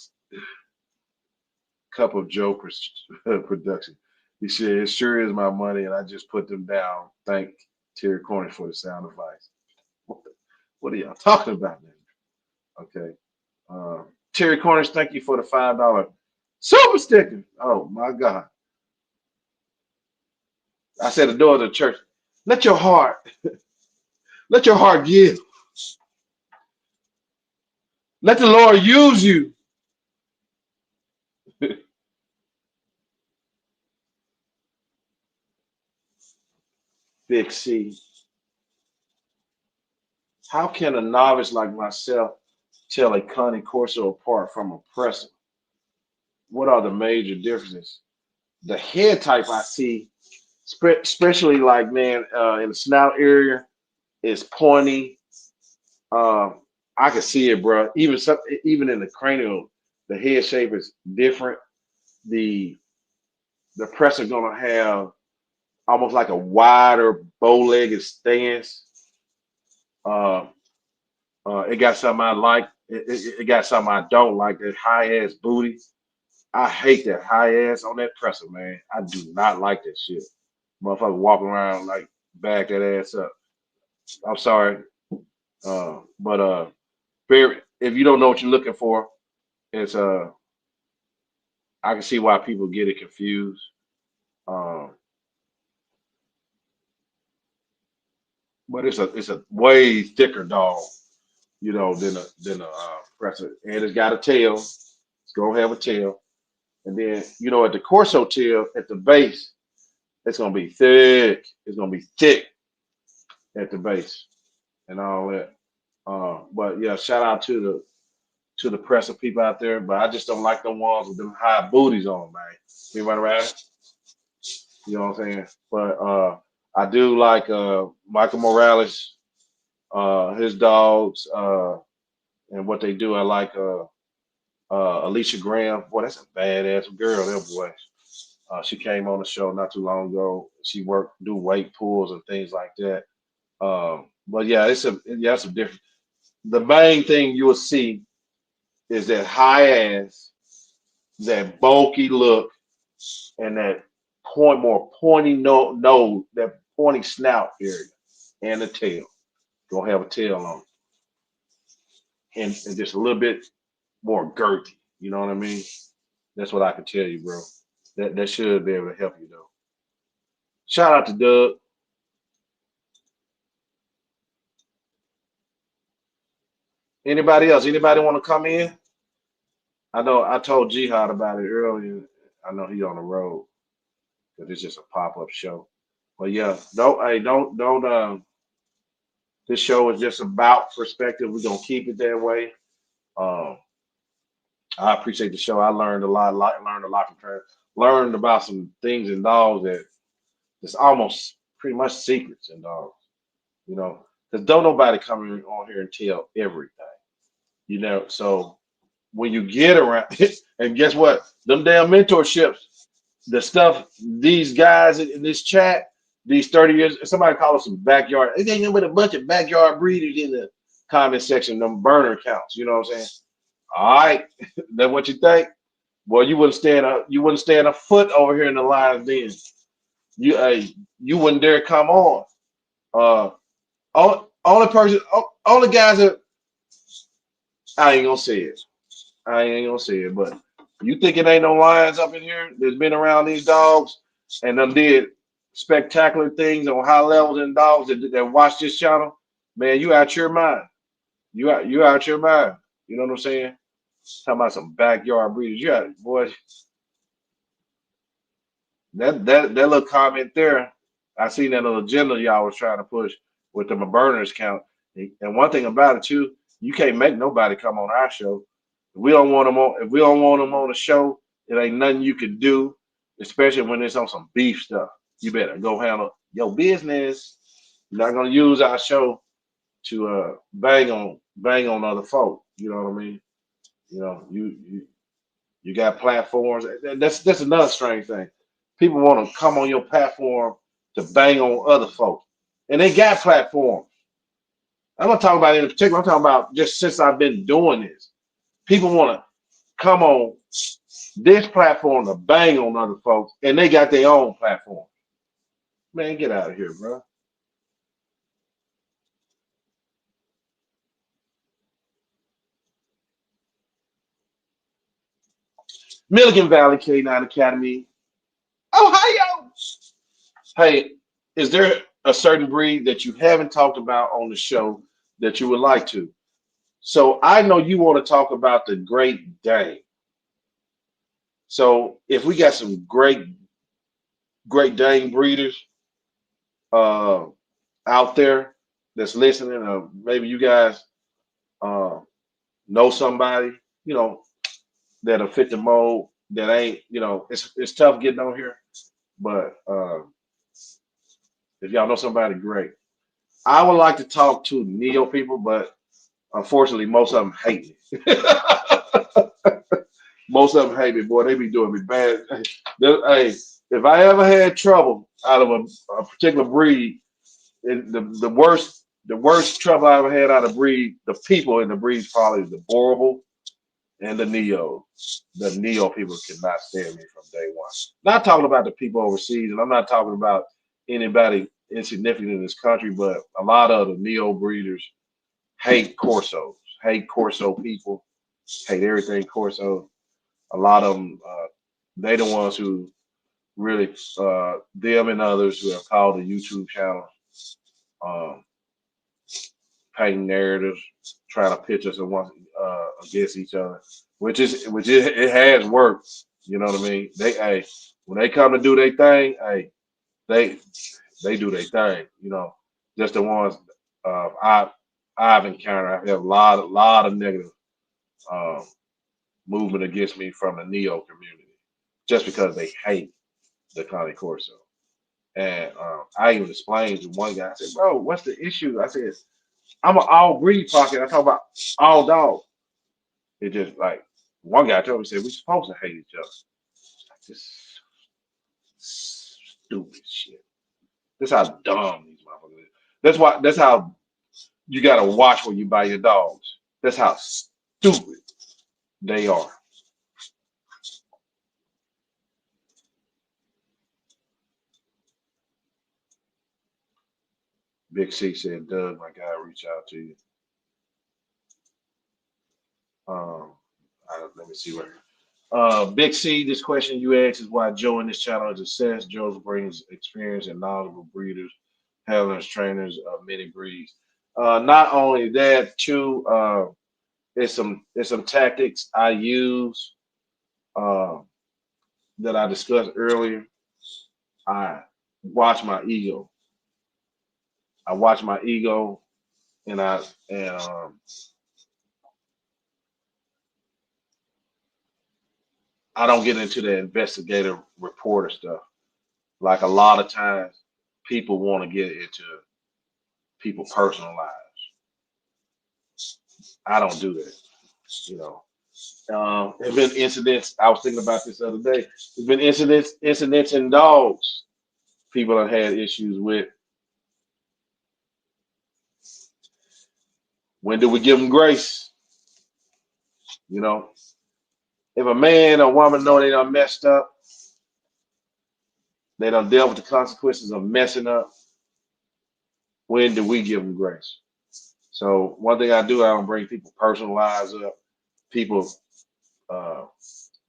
cup of jokers production? He said, "It sure is my money, and I just put them down." Thank Terry Cornish for the sound advice. What are y'all talking about, man? Okay. Terry Cornish, thank you for the $5 super sticker. Oh my God. I said the door to the church. Let your heart, let your heart give. Let the Lord use you. Big C. How can a novice like myself tell a Connie Corso apart from a presser? what are the major differences? The head type I see, especially like man in the snout area, is pointy. Um, I can see it, bro. Even in the cranial, the head shape is different. The the press are gonna have almost like a wider bow-legged stance. Uh, it got something I like. It got something I don't like. That high ass booty. I hate that high ass on that presser, man. I do not like that shit. Motherfucker walking around like back that ass up. I'm sorry, but very. If you don't know what you're looking for, it's I can see why people get it confused. Um, but it's a way thicker dog, than a presser, and it's got a tail. It's gonna have a tail, and then at the Corso tail at the base, it's gonna be thick. It's gonna be thick at the base and all that. But yeah, shout out to the presser people out there. But I just don't like them ones with them high booties on, man. You run around, you know what I'm saying? But I do like Michael Morales, his dogs, and what they do. I like Alicia Graham. Boy, that's a badass girl, that boy. She came on the show not too long ago. She do weight pulls and things like that. But yeah, it's a different. The main thing you will see is that high ass, that bulky look, and that more pointy nose, that pointy snout area, and the tail. Gonna have a tail on it, and just a little bit more girthy. You know what I mean? That's what I can tell you, bro. That should be able to help you though. Shout out to Doug. Anybody else? Anybody want to come in? I know I told Jihad about it earlier. I know he on the road because it's just a pop up show. But yeah, don't. This show is just about perspective. We're gonna keep it that way. Um, I appreciate the show. I learned a learned a lot from her. Learned about some things in dogs that it's almost pretty much secrets in dogs. Because don't nobody come on here and tell everything. So when you get around, and guess what? Them damn mentorships, the stuff these guys in this chat, these 30 years, somebody call us some backyard. They ain't with a bunch of backyard breeders in the comment section, them burner accounts. You know what I'm saying? All right, that's what you think. Well, you wouldn't stand a foot over here in the lion's den. You wouldn't dare come on. Uh, only guys that I ain't gonna say it. I ain't gonna say it, but you think it ain't no lions up in here that's been around these dogs and them did spectacular things on high levels in dogs that watch this channel? Man, you out your mind. You out your mind. You know what I'm saying? Talking about some backyard breeders. You out, boy. That little comment there, I seen that little agenda y'all was trying to push with the burners count. And one thing about it too, you can't make nobody come on our show. If we don't want them on, if we don't want them on the show, it ain't nothing you can do, especially when it's on some beef stuff. You better go handle your business. You're not gonna use our show to bang on other folk. You know what I mean? You got platforms. That's another strange thing. People want to come on your platform to bang on other folks, and they got platforms. I'm not talking about it in particular. I'm talking about just since I've been doing this. People want to come on this platform to bang on other folks, and they got their own platform. Man, get out of here, bro. Milligan Valley K9 Academy, Ohio. Hey, is there a certain breed that you haven't talked about on the show that you would like to? So I know you want to talk about the Great Dane. So if we got some Great Dane breeders uh, out there that's listening, maybe you guys uh, know somebody, you know, that'll fit the mold. that ain't, it's tough getting on here. But if y'all know somebody, great. I would like to talk to Neo people, but unfortunately, most of them hate me. Most of them hate me, boy. They be doing me bad. Hey, if I ever had trouble out of a particular breed, the worst trouble I ever had out of breed, the people in the breed probably the Boreable and the Neo. The Neo people cannot stand me from day one. Not talking about the people overseas, and I'm not talking about anybody insignificant in this country, but a lot of the Neo breeders hate Corsos, hate Corso people, hate everything Corso. A lot of them, they the ones who really, them and others who have called the YouTube channel, um, painting narratives, trying to pitch us against each other, which is it has worked. You know what I mean? Hey, when they come to do their thing, hey, they they do their thing. Just the ones I've encountered. I've had a lot of negative um, movement against me from the Neo community, just because they hate the Connie Corso. And I even explained to one guy. I said, "Bro, what's the issue?" I said, "I'm an all breed pocket. I talk about all dogs." It just like one guy told me, said, "We supposed to hate each other." Just stupid shit. That's how dumb these motherfuckers is. That's how you gotta watch when you buy your dogs. That's how stupid they are. Big C said, "Doug, my guy, reach out to you." Um, let me see where. Big C, this question you asked is why Joe in this channel is a success. Joe brings experience and knowledgeable breeders, handlers, trainers of many breeds. Not only that, too, it's some tactics I use uh, that I discussed earlier. I watch my ego. I watch my ego, and I don't get into the investigative reporter stuff. Like a lot of times, people want to get into people's personal lives. I don't do that. You know, there's been incidents. I was thinking about this the other day. There's been incidents in dogs. People have had issues with. When do we give them grace? You know, if a man or woman know they done messed up, they done dealt with the consequences of messing up. When do we give them grace? So one thing I do, I don't bring people personal lives up. People, uh,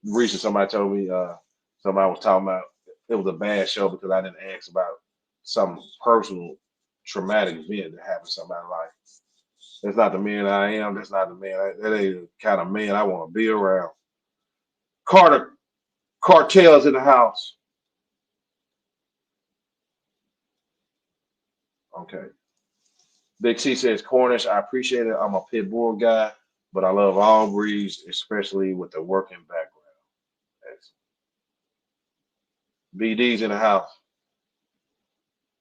recently somebody told me, somebody was talking about it was a bad show because I didn't ask about some personal traumatic event that happened in somebody's life. That's not the man I am. That's not the man. That ain't the kind of man I want to be around. Carter cartels in the house. Okay. Big C says Cornish. I appreciate it. I'm a pit bull guy, but I love all breeds, especially with the working background. BD's in the house.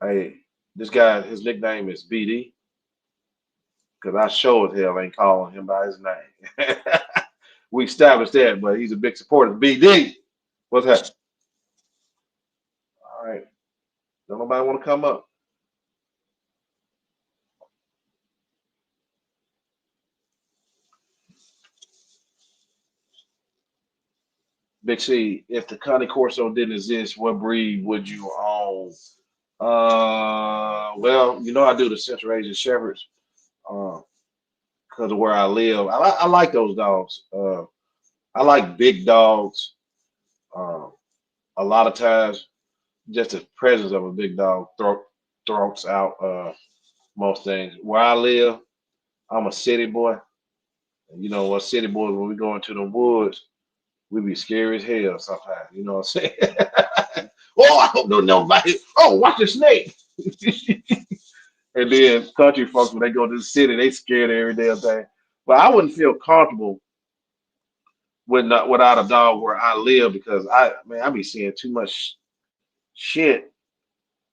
Hey, this guy, his nickname is BD because I sure as hell ain't calling him by his name. We established that, but he's a big supporter. BD, what's that? All right. Don't nobody want to come up. Big C, if the Connie Corso didn't exist, what breed would you own? Well, I do the Central Asian Shepherds because of where I live. I like those dogs. I like big dogs. Uh, a lot of times, just the presence of a big dog throats out most things. Where I live, I'm a city boy. And you know what, city boys, when we go into the woods, we be scary as hell sometimes. You know what I'm saying? Oh, I hope no nobody. Oh, watch the snake. And then country folks, when they go to the city, they scared of every damn thing. But I wouldn't feel comfortable without a dog where I live because I be seeing too much shit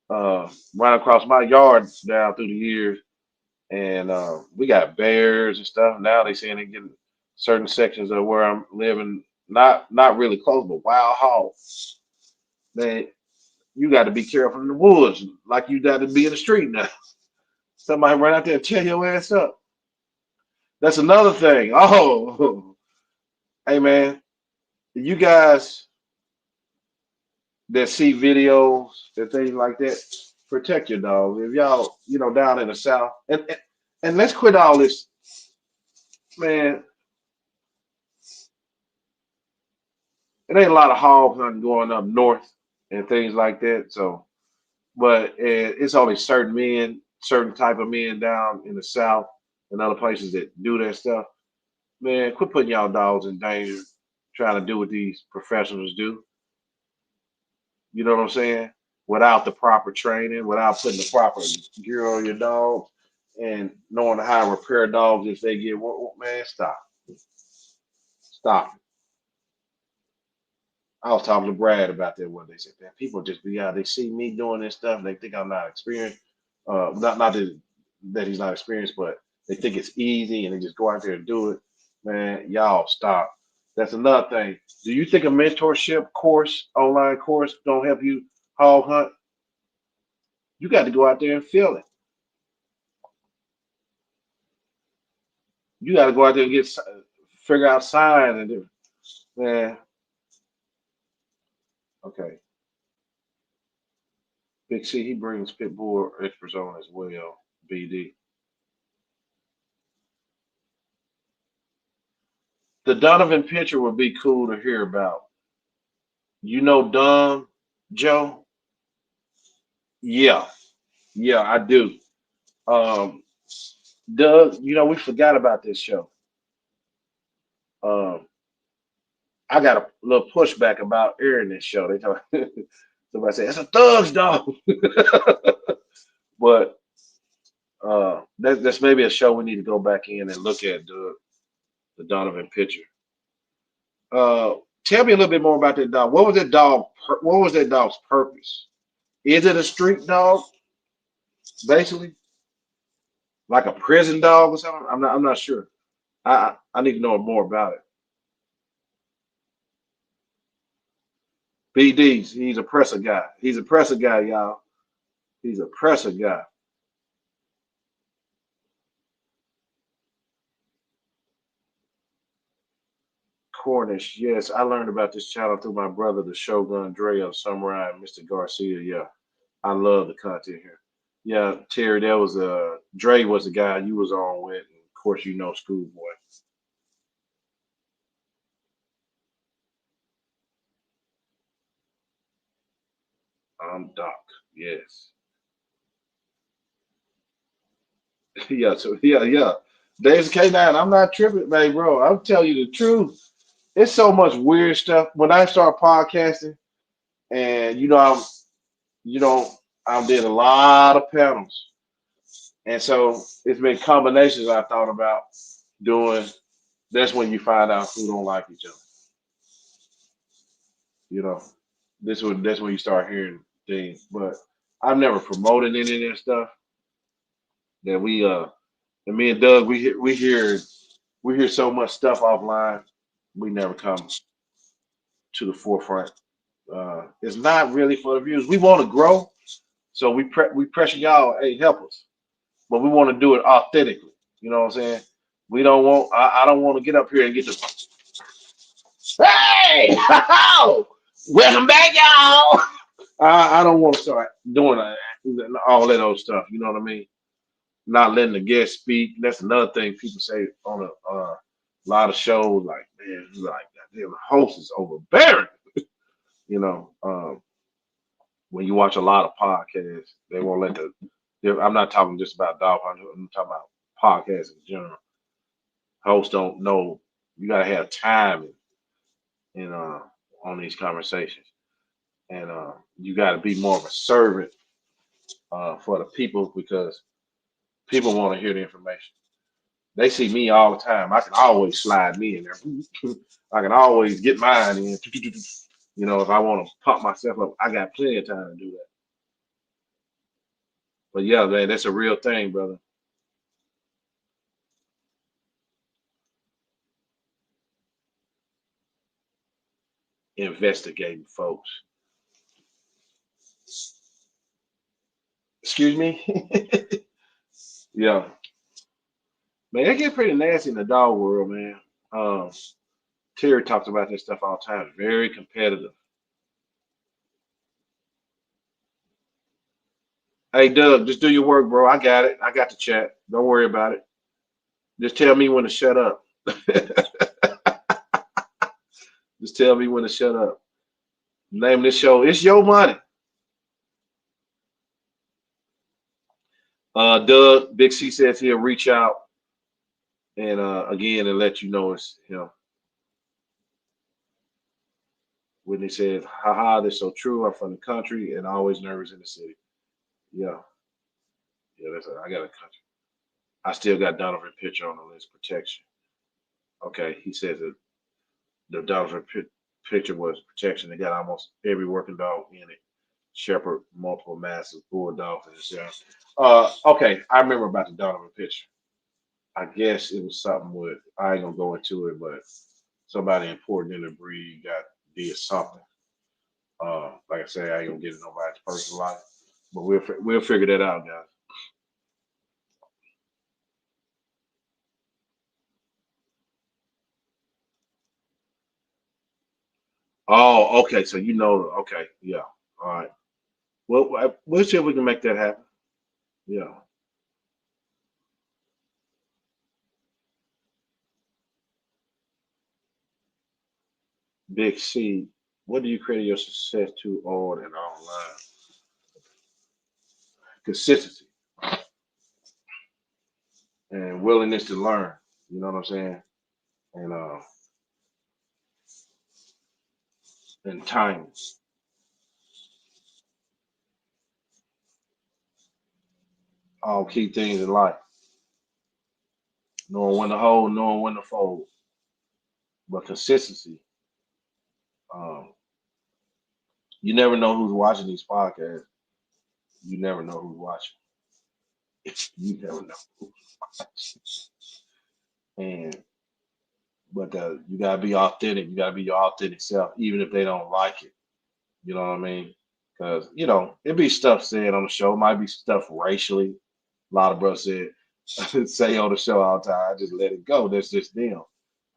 right across my yard down through the years, and we got bears and stuff. Now they saying they getting certain sections of where I'm living, not really close, but wild hogs. Man, you got to be careful in the woods, like you got to be in the street now. Somebody run out there and tear your ass up. That's another thing. Oh, hey man, you guys that see videos and things like that, protect your dogs. If y'all, down in the South, and let's quit all this, man. It ain't a lot of hog hunting going up north and things like that. So, but it's only certain men, certain type of men down in the South and other places that do that stuff. Man, quit putting y'all dogs in danger, trying to do what these professionals do. You know what I'm saying? Without the proper training, without putting the proper gear on your dog, and knowing how to repair dogs if they get man, stop. I was talking to Brad about that one day. Said, man, people just be out. They see me doing this stuff, and they think I'm not experienced. Not that he's not experienced, but they think it's easy, and they just go out there and do it. Man, y'all stop. That's another thing. Do you think a mentorship course, online course, don't help you hog hunt? You got to go out there and feel it. You got to go out there and figure out signs and do. Man, okay. Big C, he brings pit bull experts on as well. BD. The Donovan picture would be cool to hear about. You know Don, Joe? Yeah, yeah, I do. Um, Doug, we forgot about this show. Um, I got a little pushback about airing this show. They talk, somebody said it's a thug's dog, but that's maybe a show we need to go back in and look at the Donovan picture. Uh, Tell me a little bit more about that dog. What was that dog? What was that dog's purpose? Is it a street dog, basically, like a prison dog or something? I'm not sure. I need to know more about it. BD's. He's a presser guy. He's a presser guy, y'all. He's a presser guy. Cornish. Yes, I learned about this channel through my brother, the Shogun Dre of Samurai and Mr. Garcia. Yeah, I love the content here. Yeah, Terry, that was Dre was the guy you was on with. And of course, Schoolboy. I'm Doc. Yes. Yeah. So yeah. Dave's K9. I'm not tripping, man, bro. I'll tell you the truth. It's so much weird stuff. When I start podcasting, and you know, I did a lot of panels, and so it's been combinations I thought about doing. That's when you find out who don't like each other. You know, that's when you start hearing things. But I've never promoted any of that stuff. That and me and Doug, we hear so much stuff offline. We never come to the forefront. It's not really for the views. We want to grow, so we pressure y'all. Hey, help us, but we want to do it authentically. You know what I'm saying? We don't want. I don't want to get up here and get the. Hey, welcome back, y'all. I don't want to start doing all that old stuff. You know what I mean? Not letting the guest speak. That's another thing people say on a lot of shows. Like, man, like damn, the host is overbearing. You know, when you watch a lot of podcasts, they won't let I'm not talking just about dog hunting. I'm talking about podcasts in general. Hosts don't know. You gotta have time in on these conversations, and you gotta be more of a servant for the people because people want to hear the information. They see me all the time. I can always slide me in there. I can always get mine in. You know, if I want to pump myself up, I got plenty of time to do that. But yeah, man, that's a real thing, brother. Investigating folks. Excuse me? Yeah. Man, it get pretty nasty in the dog world, man. Um, Terry talks about this stuff all the time. Very competitive. Hey, Doug, just do your work, bro. I got it. I got the chat. Don't worry about it. Just tell me when to shut up. Just tell me when to shut up. Name of this show. It's your money. Doug, Big C says he'll reach out and again and let you know it's him. Whitney says, haha, that's so true. I'm from the country and always nervous in the city. Yeah. Yeah, I got a country. I still got Donovan picture on the list, protection. Okay, he says that the Donovan picture was protection. They got almost every working dog in it. Shepherd, multiple massive bulldog, and yeah. Okay, I remember about the Donovan picture. I guess it was something with I ain't gonna go into it, but somebody important in the breed got did something. Like I say, I ain't gonna get into nobody's personal life, but we'll figure that out, guys. Oh, okay. So you know, okay, yeah, all right. Well, we'll see if we can make that happen. Yeah, Big C. What do you credit your success to on and online? Consistency and willingness to learn. You know what I'm saying? And and time. All key things in life. Knowing when to hold, knowing when to fold. But consistency. Um, you never know who's watching these podcasts. You never know who's watching. You never know who's watching. And but you gotta be authentic. You gotta be your authentic self, even if they don't like it. You know what I mean? Because it be stuff said on the show. It might be stuff racially. A lot of brothers said say on the show all the time. I just let it go. That's just them.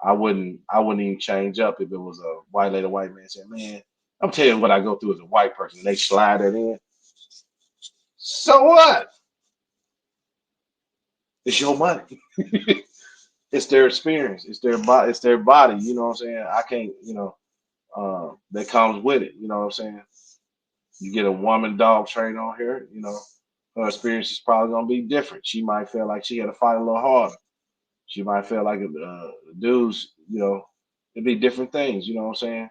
I wouldn't even change up if it was a white lady, white man saying, "Man, I'm telling you what I go through as a white person." And they slide it in. So what? It's your money. It's their experience. It's their body. It's their body. You know what I'm saying? I can't. That comes with it. You know what I'm saying? You get a woman dog trainer on here. Her experience is probably gonna be different. She might feel like she had to fight a little harder. She might feel like dudes. It'd be different things. You know what I'm saying?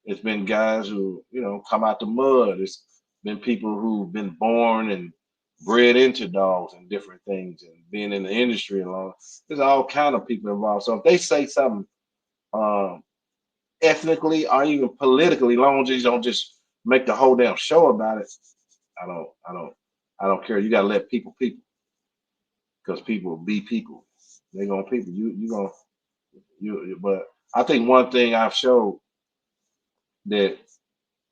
It's been guys who, come out the mud. It's been people who've been born and bred into dogs and different things and being in the industry and all. There's all kind of people involved. So if they say something um, ethnically or even politically, long as you don't just make the whole damn show about it, I don't care. You gotta let people because people be people. They're gonna people. You gonna but I think one thing I've showed that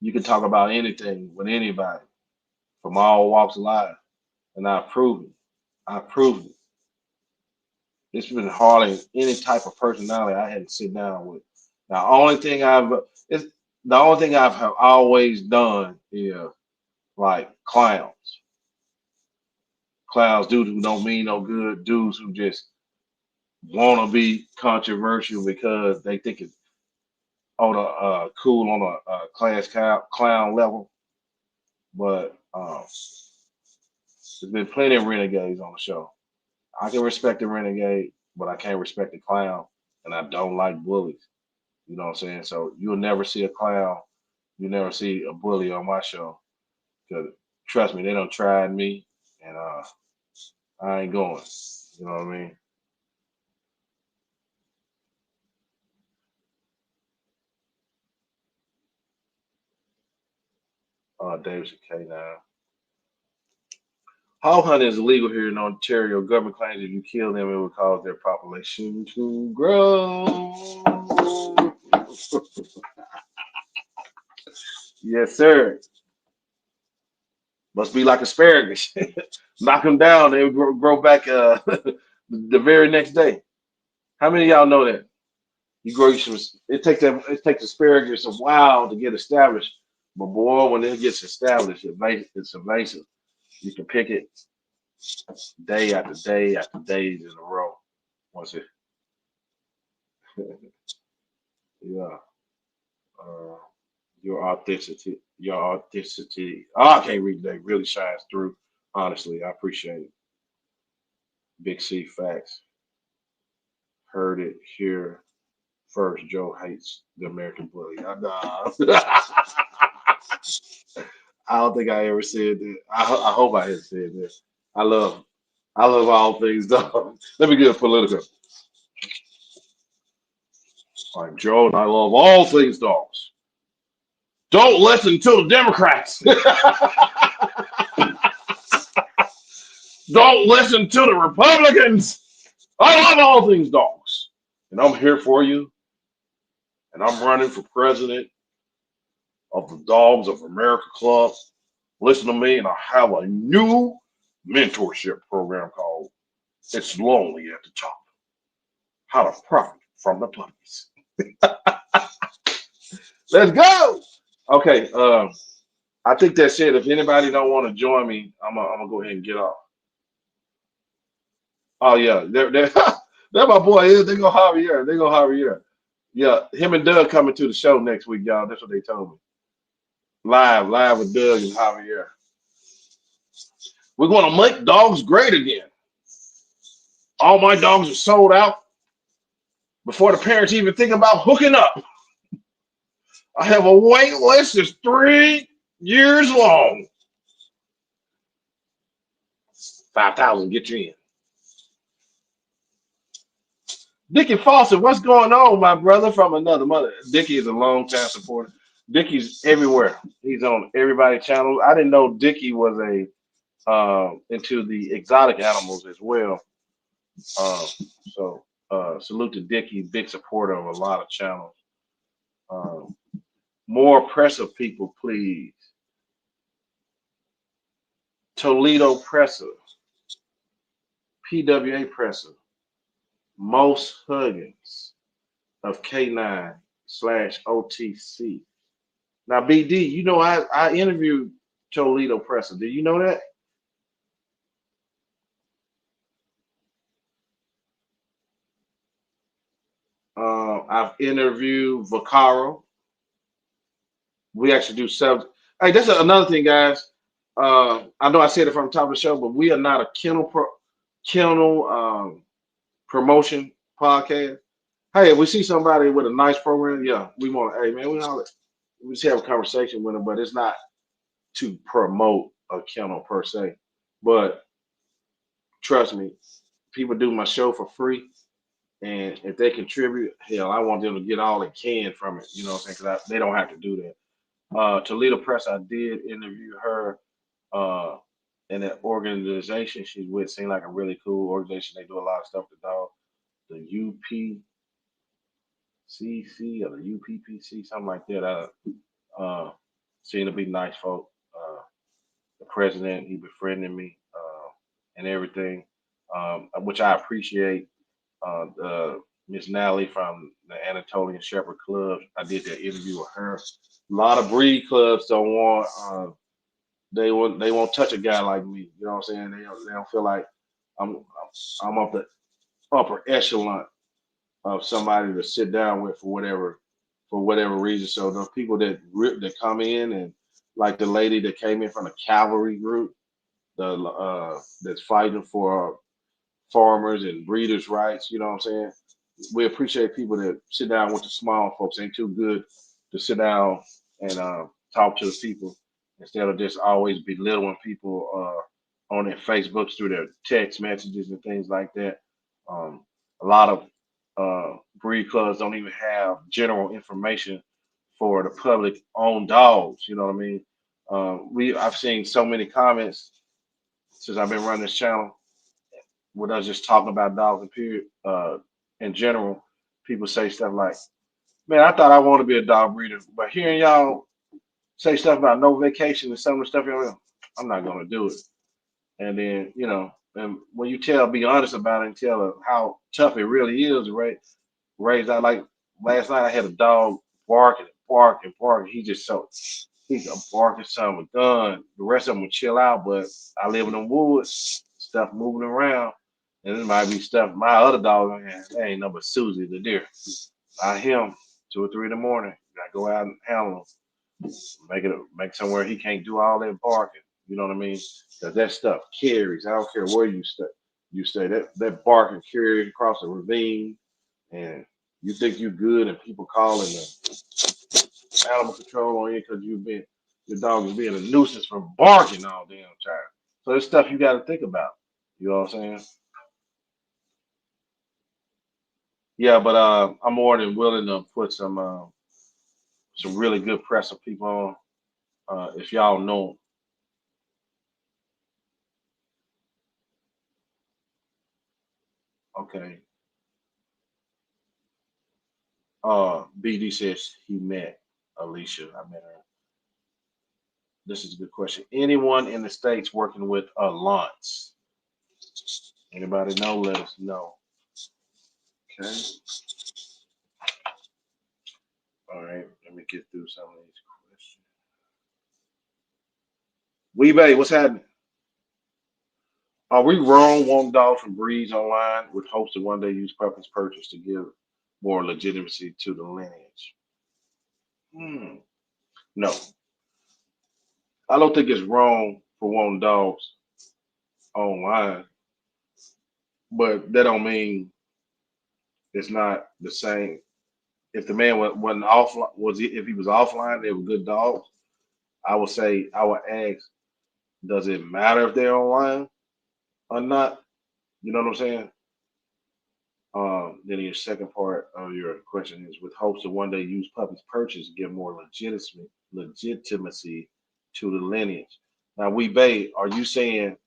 you can talk about anything with anybody from all walks of life, and I've proven. I've proven it. It's been hardly any type of personality I had to sit down with. Now, it's the only thing I've have always done is like clowns, dudes who don't mean no good, dudes who just want to be controversial because they think it's on a cool on a class clown level. But there's been plenty of renegades on the show. I can respect the renegade, but I can't respect the clown, and I don't like bullies. You know what I'm saying? So you'll never see a clown, you never see a bully on my show. Cause trust me, they don't tried me, and I ain't going. You know what I mean? Davidson Canine. Hog hunting is illegal here in Ontario. Government claims if you kill them, it will cause their population to grow. Yes, sir. Must be like asparagus. Knock them down, they grow back the very next day. How many of y'all know that? You grow you some. It takes asparagus a while to get established, but boy, when it gets established, it's amazing. You can pick it day after day after days in a row. Once it, yeah. Uh, your authenticity. Oh, I can't read that. Really shines through. Honestly, I appreciate it. Big C facts. Heard it here first. Joe hates the American bully. I don't think I ever said that. I hope I had said that. I love I love all things dog. Let me get political. I'm Joe and I love all things dogs. Don't listen to the Democrats. Don't listen to the Republicans. I love all things dogs. And I'm here for you. And I'm running for president of the Dogs of America Club. Listen to me, and I have a new mentorship program called It's Lonely at the Top. How to profit from the puppies. Let's go. Okay, I think that's it. If anybody don't want to join me, I'm gonna go ahead and get off. Oh yeah, they're they're my boy. Yeah, they go Javier. They go Javier. Yeah, him and Doug coming to the show next week, y'all. That's what they told me. Live with Doug and Javier. We're gonna make dogs great again. All my dogs are sold out before the parents even think about hooking up. I have a wait list that's 3 years long. 5,000 get you in. Dickie Fawcett, what's going on, my brother from another mother? Dickie is a long time supporter. Dickie's everywhere. He's on everybody's channel. I didn't know Dickie was a into the exotic animals as well. Uh, so salute to Dickie, big supporter of a lot of channels. Um, more oppressive people, please. Toledo Presser, PWA Presser, Most Huggins of K9/OTC. Now, BD, you know I interviewed Toledo Presser. Did you know that? I've interviewed Vaccaro. We actually do sub. Hey, that's another thing, guys. I know I said it from the top of the show, but we are not a kennel promotion podcast. Hey, if we see somebody with a nice program, yeah, we want. Hey, man, we just have a conversation with them, but it's not to promote a kennel per se. But trust me, people do my show for free, and if they contribute, hell, I want them to get all they can from it. You know what I'm saying? Because they don't have to do that. Toledo Press, I did interview her uh, in that organization she's with. Seemed like a really cool organization. They do a lot of stuff with the dog. The UPCC or the UPPC, something like that. Seemed to be nice folk. The president, he befriended me and everything, which I appreciate. Miss Nally from the Anatolian Shepherd Club. I did that interview with her. A lot of breed clubs don't want they won't touch a guy like me. You know what I'm saying? They don't feel like I'm I'm up the upper echelon of somebody to sit down with for whatever reason. So the people that come in and like the lady that came in from the cavalry group, the that's fighting for farmers and breeders' rights. You know what I'm saying? We appreciate people that sit down with the small folks. Ain't too good to sit down and talk to the people instead of just always belittling people on their Facebooks through their text messages and things like that. Um, a lot of breed clubs don't even have general information for the public on dogs. You know what I mean? I've seen so many comments since I've been running this channel with us just talking about dogs and period. In general, people say stuff like, "Man, I thought I want to be a dog breeder, but hearing y'all say stuff about no vacation and some of the stuff y'all, I'm not gonna do it." And then and when you be honest about it and tell her how tough it really is, right? Raised out like last night, I had a dog barking, barking, barking. He's a barking son of a gun. The rest of them would chill out, but I live in the woods, stuff moving around, and it might be stuff. My other dog, man, that ain't nothing but Susie the deer. Not him. 2 or 3 in the morning, gotta go out and handle him. Make somewhere he can't do all that barking. You know what I mean? Because that stuff carries. I don't care where you stay. You stay that barking carries across a ravine, and you think you good, and people calling the animal control on you because your dog is being a nuisance from barking all damn time. So there's stuff you got to think about. You know what I'm saying? Yeah, but I'm more than willing to put some really good press of people on. If y'all know, okay. BD says he met Alicia. I met her. This is a good question. Anyone in the states working with a launch? Anybody know? Let us know. Okay. All right. Let me get through some of these questions. Weebay, what's happening? Are we wrong wanting dogs from breeds online with hopes to one day use puppies purchased to give more legitimacy to the lineage? Hmm. No, I don't think it's wrong for wanting dogs online, but that don't mean it's not the same. If the man wasn't offline, if he was offline, they were good dogs. I would say I would ask, does it matter if they're online or not? You know what I'm saying? Then your second part of your question is with hopes to one day use puppies purchase give more legitimacy to the lineage. Now, we bay, are you saying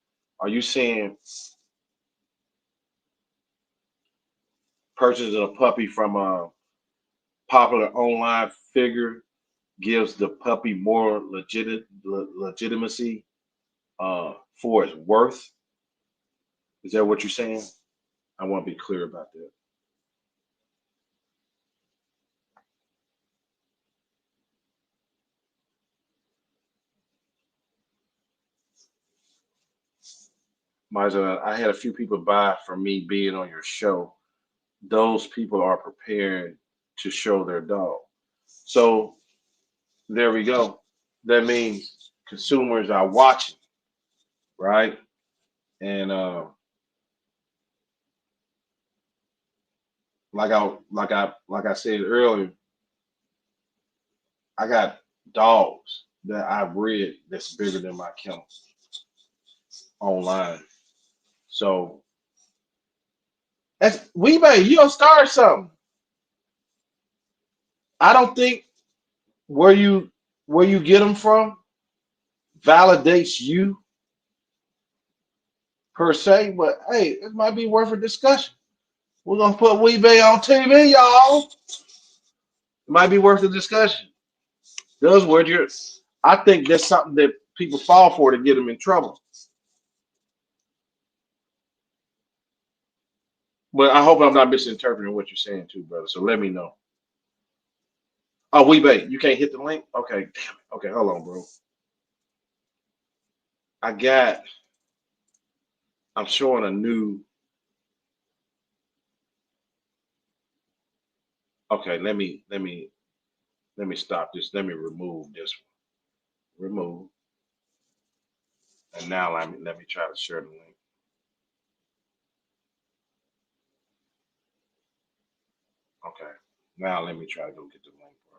purchasing a puppy from a popular online figure gives the puppy more legitimacy for its worth? Is that what you're saying? I want to be clear about that. Mazel, I had a few people buy from me being on your show. Those people are prepared to show their dog. So there we go. That means consumers are watching, right? And like I said earlier, I got dogs that I've bred that's bigger than my kennel online. So that's we may you'll start something. I don't think where you where you get them from validates you per se, but hey, it might be worth a discussion. We're gonna put Weebay on TV, y'all. It might be worth a discussion. Those words, I think that's something that people fall for to get them in trouble. But I hope I'm not misinterpreting what you're saying too, brother. So let me know. Oh, Weebay, you can't hit the link. Okay, damn it. Okay, hold on, bro. I got. I'm showing a new. Okay, let me stop this. Let me remove this one. Remove. And now let me try to share the link. Okay. Now let me try to go get the link, bro.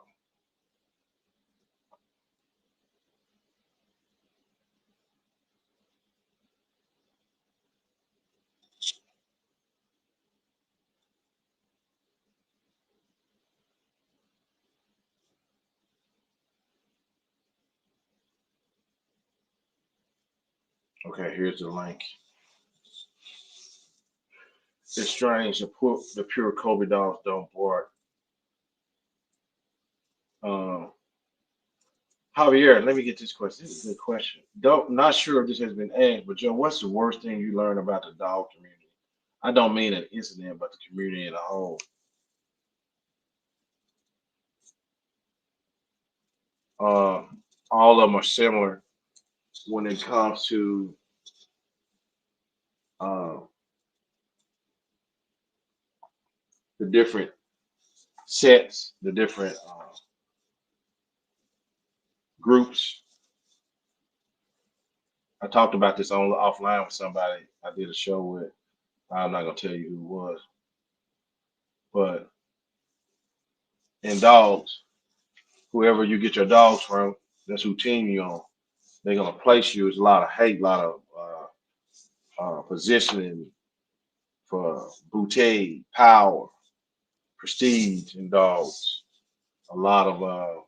Okay, here's the link. It's strange. The pure Kobe dogs don't bark. Um, Javier, let me get this question. This is a good question. Don't Not sure if this has been asked, but Joe, what's the worst thing you learned about the dog community? I don't mean an incident, but the community in a whole. Uh, all of them are similar when it comes to uh, the different sets, the different groups. I talked about this on offline with somebody I did a show with. I'm not gonna tell you who it was, but in dogs, whoever you get your dogs from, that's who team you on. They're gonna place you. It's a lot of hate, a lot of positioning for boutique, power, prestige in dogs. A lot of uh,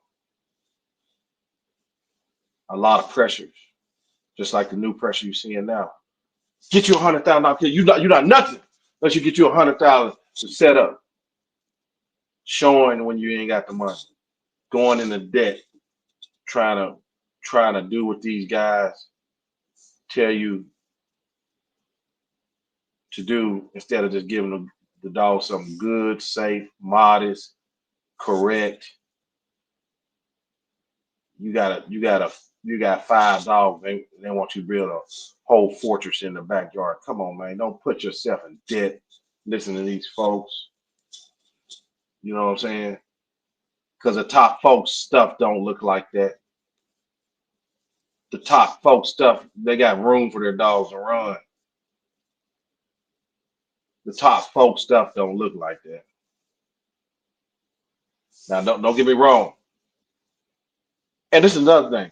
a lot of pressures, just like the new pressure you're seeing now. Get you $100,000. You're not nothing unless you get you $100,000 to set up, showing when you ain't got the money, going into debt, trying to do what these guys tell you to do instead of just giving the dog something good, safe, modest, correct. You got 5 dogs. They want you to build a whole fortress in the backyard. Come on, man. Don't put yourself in debt. Listen to these folks. You know what I'm saying? Because the top folks stuff don't look like that. The top folks stuff, they got room for their dogs to run. The top folks stuff don't look like that. Now, don't get me wrong. And this is another thing.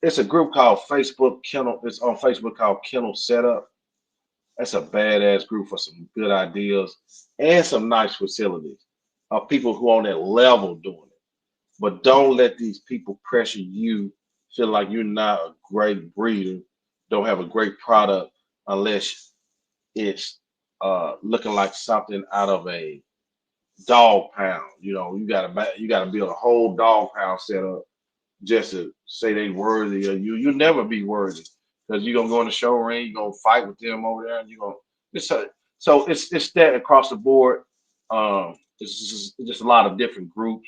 It's a group called Facebook Kennel. It's on Facebook called Kennel Setup. That's a badass group for some good ideas and some nice facilities of people who on that level doing it. But don't let these people pressure you, feel like you're not a great breeder, don't have a great product unless it's looking like something out of a dog pound. You gotta build a whole dog pound setup just to say they worthy of you. You'll never be worthy because you're gonna go in the show ring, you're gonna fight with them over there, and you're gonna it's a, so it's that across the board. It's just a lot of different groups,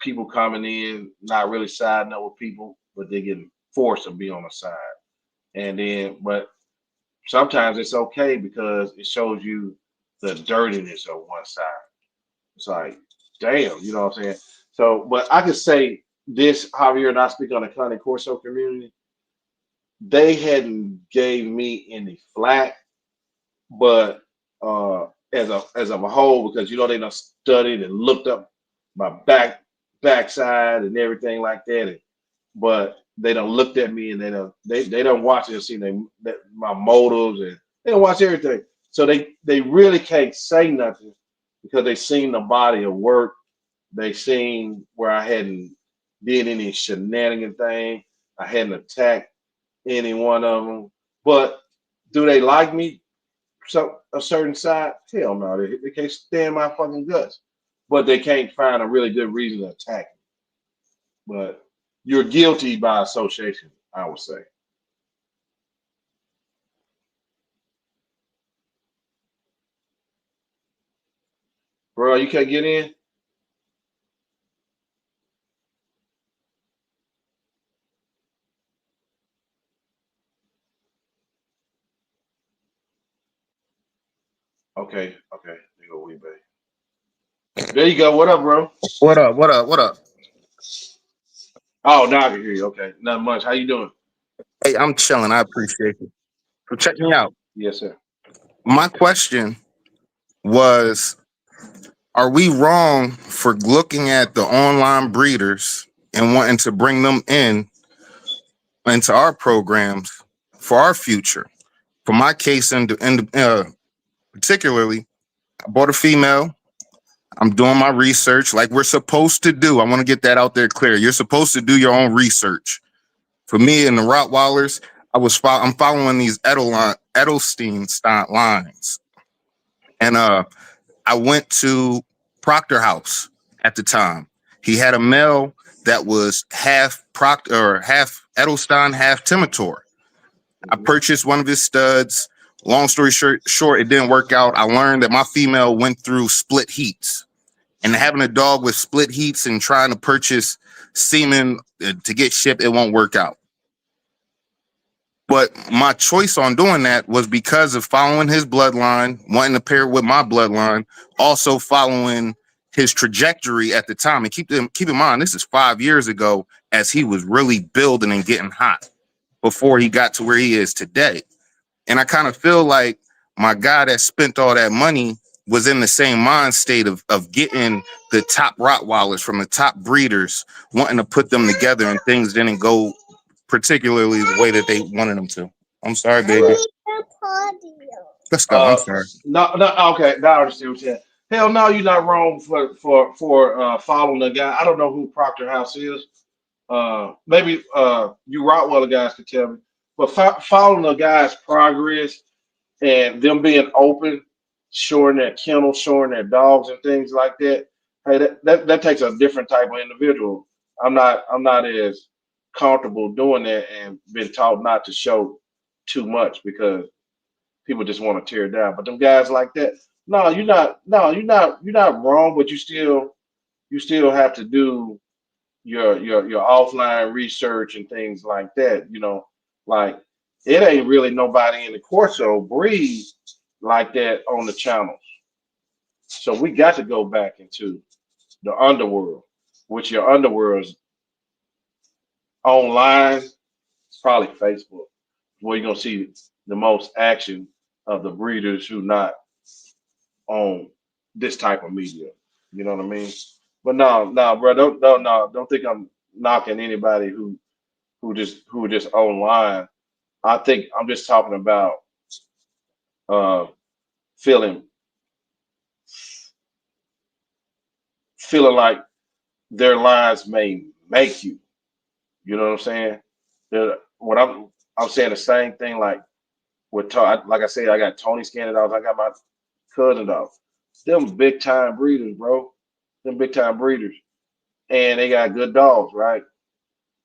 people coming in, not really siding up with people, but they're getting forced to be on the side. And then, but sometimes it's okay because it shows you the dirtiness of one side. It's like, damn, you know what I'm saying? So, but I could say this, Javier, and I speak on the Connie Corso community, they hadn't gave me any flack, but as a whole, because they done studied and looked up my backside and everything like that. But they don't looked at me and they don't watch it and see my motives, and they don't watch everything. So they really can't say nothing because they seen the body of work. They seen where I hadn't did any shenanigan thing. I hadn't attacked any one of them. But do they like me? So a certain side? Hell no, they can't stand my fucking guts. But they can't find a really good reason to attack me. But you're guilty by association, I would say. Bro, you can't get in? Okay, okay. There you go, we back. There you go. What up, bro? What up? What up? What up? Oh, now I can hear you. Okay, not much. How you doing? Hey, I'm chilling. I appreciate you. So check me out. Yes, sir. My question was: are we wrong for looking at the online breeders and wanting to bring them into our programs for our future? For my case, particularly, I bought a female. I'm doing my research like we're supposed to do. I want to get that out there clear. You're supposed to do your own research. For me and the Rottweilers, I'm following these Edelstein lines, and I went to Proctor House at the time. He had a male that was half Proctor or half Edelstein, half Timitor. I purchased one of his studs. Long story short, it didn't work out. I learned that my female went through split heats, and having a dog with split heats and trying to purchase semen to get shipped, it won't work out. But my choice on doing that was because of following his bloodline, wanting to pair with my bloodline, also following his trajectory at the time. And keep in mind, this is 5 years ago, as he was really building and getting hot before he got to where he is today. And I kind of feel like my guy that spent all that money was in the same mind state of getting the top Rottweilers from the top breeders, wanting to put them together, and things didn't go particularly the way that they wanted them to. I'm sorry, baby. Let's go. I'm sorry. No, no, okay. Now I understand what you're saying. Hell no, you're not wrong for following the guy. I don't know who Proctor House is. Maybe you Rottweiler guys could tell me. But following the guy's progress and them being open, showing their kennels, showing their dogs and things like that. Hey, that takes a different type of individual. I'm not as comfortable doing that and been taught not to show too much because people just want to tear it down. But them guys like that, no, you're not. No, you're not wrong. But you still have to do your offline research and things like that. You know, like it ain't really nobody in the Corso breed like that on the channels. So we got to go back into the underworld, which your underworld is online. It's probably Facebook, where you're gonna see the most action of the breeders who not on this type of media. You know what I mean? But no, bro, don't think I'm knocking anybody who just online. I think I'm just talking about uh feeling feeling like their lines may make you. You know what I'm saying? What I'm saying the same thing like like I said, I got Tony scanning dogs, I got my cousin dogs. Them big time breeders, bro. Them big time breeders. And they got good dogs, right?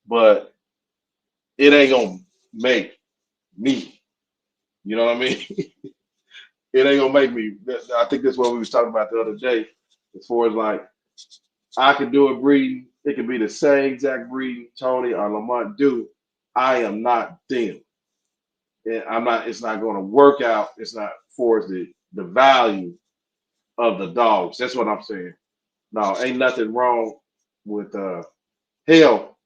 But it ain't gonna make me. You know what I mean? It ain't gonna make me. I think that's what we was talking about the other day, as far as like I can do a breeding. It can be the same exact breeding Tony or Lamont do. I am not them. And I'm not. It's not going to work out. It's not for the value of the dogs. That's what I'm saying. No, ain't nothing wrong with hell.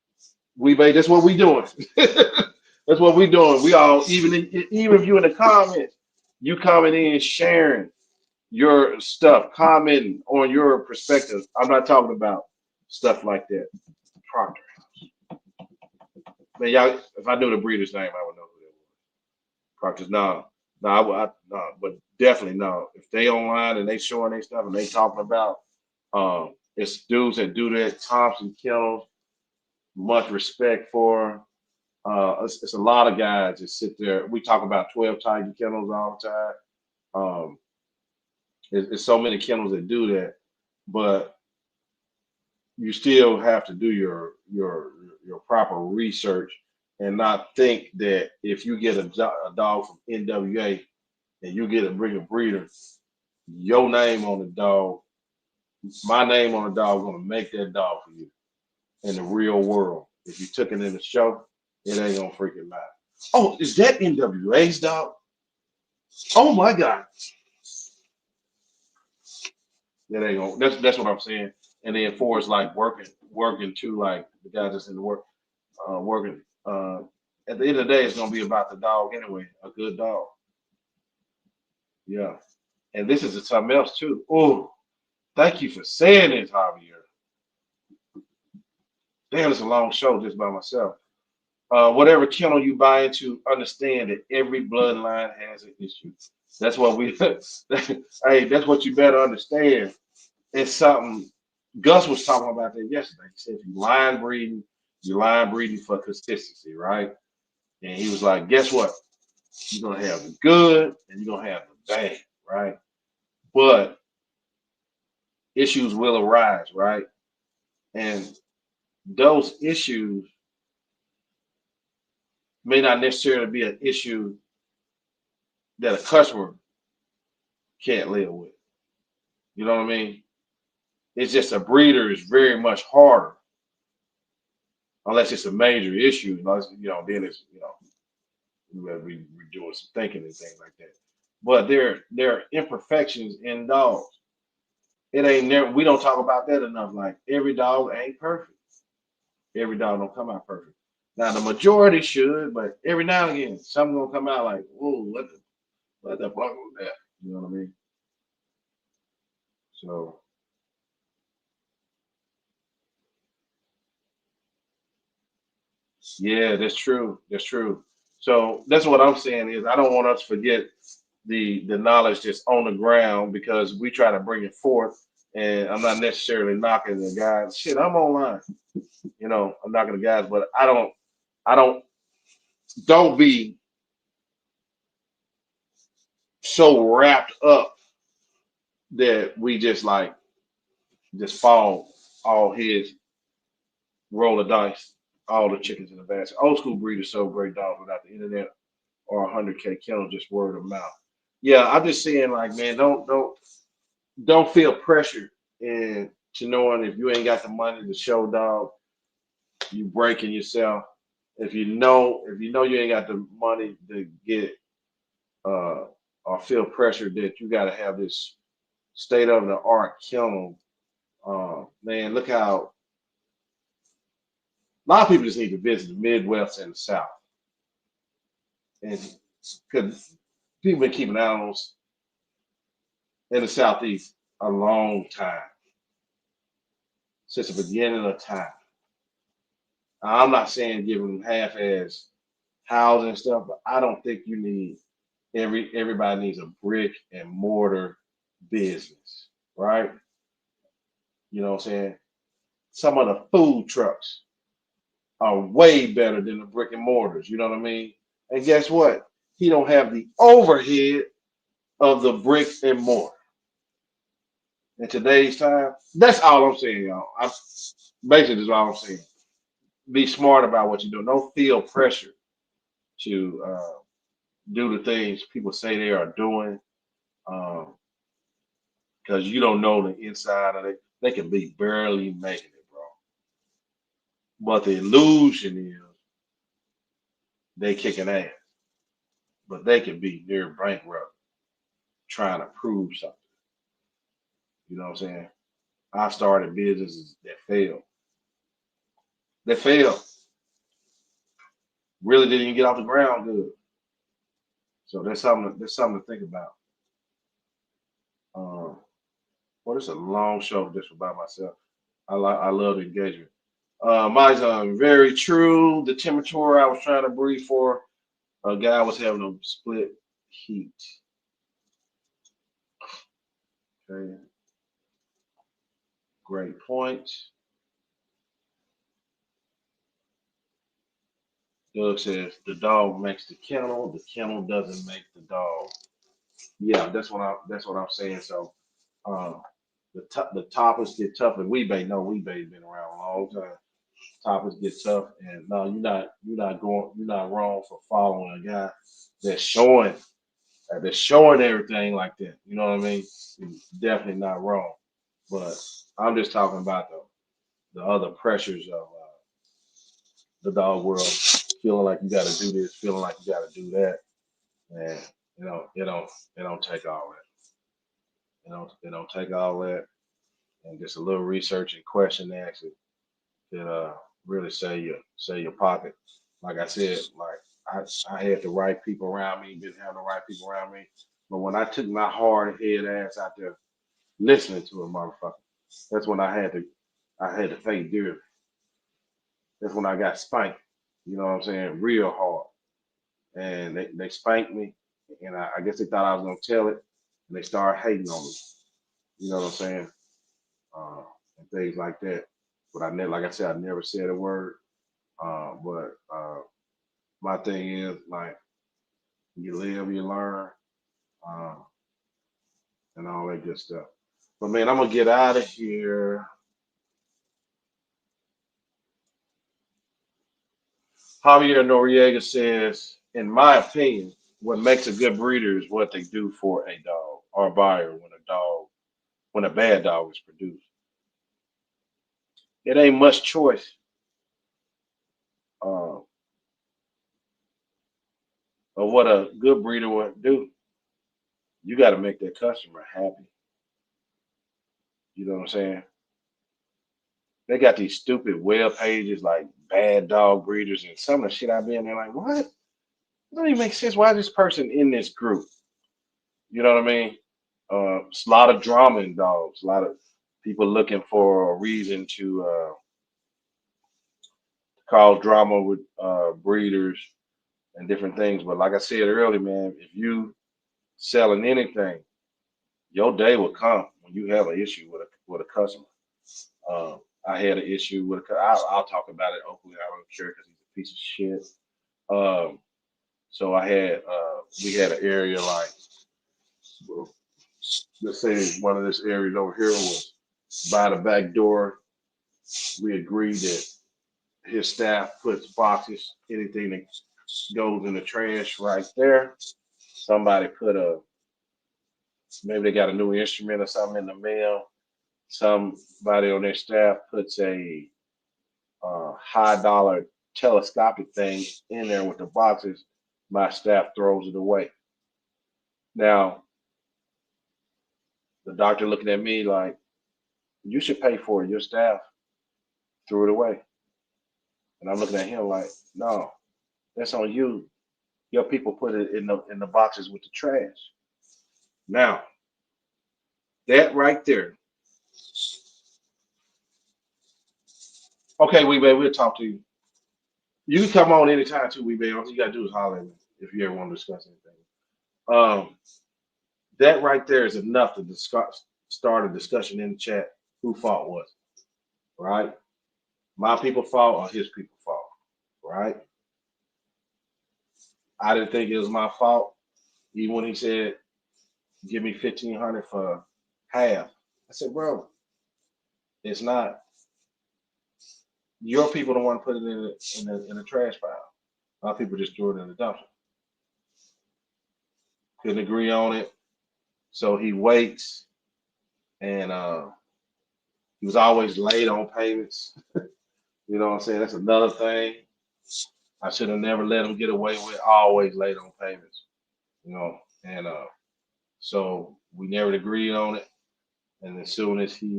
We made. That's what we doing. That's what we doing. We all even if you in the comments, you coming in sharing your stuff, commenting on your perspective. I'm not talking about stuff like that. Proctor. Man, y'all, if I knew the breeder's name, I would know who that was. Proctor's no, but definitely no. If they online and they showing their stuff and they talking about it's dudes that do that, Thompson Kennels, much respect for. It's a lot of guys that sit there. We talk about 12 Tiger Kennels all the time. It's so many kennels that do that, but you still have to do your proper research and not think that if you get a dog from NWA and you get a bring a breeder, your name on the dog, my name on the dog is gonna make that dog for you in the real world. If you took it in the show, it ain't gonna freaking matter. Oh, is that NWA's dog? Oh my God. That ain't gonna that's what I'm saying. And then for it's like working too, like the guy that's in the working at the end of the day it's gonna be about the dog anyway, a good dog. Yeah. And this is something else too. Oh, thank you for saying this, Javier. Damn, it's a long show just by myself. Whatever kennel you buy into, understand that every bloodline has an issue. That's what we hey, that's what you better understand. It's something Gus was talking about that yesterday. He said if you line breeding, You're line breeding for consistency, right? And he was like, guess what? You're gonna have the good and you're gonna have the bad, right? But issues will arise, right? And those issues may not necessarily be an issue that a customer can't live with. You know what I mean? It's just a breeder is very much harder unless it's a major issue. Unless, then it's we doing some thinking and things like that. But there are imperfections in dogs. It ain't never. We don't talk about that enough. Like every dog ain't perfect. Every dog don't come out perfect. Now the majority should, but every now and again, some gonna come out like, whoa, what the fuck was that? You know what I mean? So yeah, that's true. That's true. So that's what I'm saying is I don't want us to forget the knowledge that's on the ground because we try to bring it forth. And I'm not necessarily knocking the guys. Shit, I'm online. I'm knocking the guys, but I don't be so wrapped up that we just fall all heads, roll the dice, all the chickens in the basket. Old school breeders sold great dogs without the internet or 100K kennel, just word of mouth. Yeah, I'm just saying, like, man, don't feel pressured into knowing if you ain't got the money to show dog, you breaking yourself. If you know you ain't got the money to get or feel pressured that you got to have this state of the art kennel. Man, look how a lot of people just need to visit the Midwest and the South, and because people been keeping animals in the Southeast a long time since the beginning of time. I'm not saying give them half-ass housing and stuff, but I don't think you need everybody needs a brick and mortar business, right? You know what I'm saying? Some of the food trucks are way better than the brick and mortars. You know what I mean? And guess what? He don't have the overhead of the brick and mortar. In today's time, that's all I'm saying, y'all. Basically, that's all I'm saying. Be smart about what you do. Don't feel pressure to do the things people say they are doing because you don't know the inside of it. They can be barely making it, bro. But the illusion is they kicking ass, but they can be near bankrupt trying to prove something. You know what I'm saying? I started businesses that failed. That failed. Really didn't even get off the ground good. So that's something to think about. Um, well, it's a long show just about myself. I love the engagement. Mine's very true. The temperature I was trying to breathe for, a guy was having a split heat. Okay, great point. Doug says the dog makes the kennel doesn't make the dog. Yeah, that's what I'm saying. So uh, the topics get tough, and weebay been around a long time. Topics get tough, and no, you're not wrong for following a guy that's showing everything like that. You know what I mean? You're definitely not wrong. But I'm just talking about the other pressures of the dog world, feeling like you got to do this, feeling like you got to do that, and it don't take all that. It don't take all that, and just a little research and question answer can really save your pocket. Like I said, like I had the right people around me, didn't have the right people around me. But when I took my hard head ass out there listening to a motherfucker, that's when I had to pay dearly. That's when I got spanked. You know what I'm saying? Real hard. And they spanked me, and I guess they thought I was gonna tell it, and they started hating on me. You know what I'm saying? And things like that. But like I said, I never said a word. But my thing is like you live, you learn, uh, and all that good stuff. But man, I'm gonna get out of here. Javier Noriega says, in my opinion, what makes a good breeder is what they do for a dog or a buyer when a bad dog is produced. It ain't much choice uh, of what a good breeder would do. You got to make that customer happy. You know what I'm saying? They got these stupid web pages like bad dog breeders and some of the shit I've been there like, what? It don't even make sense. Why is this person in this group? You know what I mean? It's a lot of drama in dogs. A lot of people looking for a reason to cause drama with breeders and different things. But like I said earlier, man, if you selling anything, your day will come when you have an issue with a customer. I had an issue with I'll talk about it openly. I don't care because he's a piece of shit. Um, so we had an area like, well, let's say one of this areas over here was by the back door. We agreed that his staff puts boxes, anything that goes in the trash right there. Somebody put maybe they got a new instrument or something in the mail. Somebody on their staff puts a high dollar telescopic thing in there with the boxes. My staff throws it away. Now, the doctor looking at me like, you should pay for it. Your staff threw it away. And I'm looking at him like, no, that's on you. Your people put it in the boxes with the trash. Now, that right there. Okay, we babe, we'll talk to you. You can come on anytime too, we babe. All you gotta do is holler at me if you ever want to discuss anything. Um, that right there is enough to start a discussion in the chat. Who fault was it, right? My people fault or his people fault, right? I didn't think it was my fault, even when he said, "Give me 1,500 for half." I said, "Bro, it's not. Your people don't want to put it in the trash pile. My people just threw it in the dumpster. Couldn't agree on it, so he waits, and he was always late on payments. You know what I'm saying? That's another thing. I should have never let him get away with always late on payments. You know, and so we never agreed on it. And as soon as it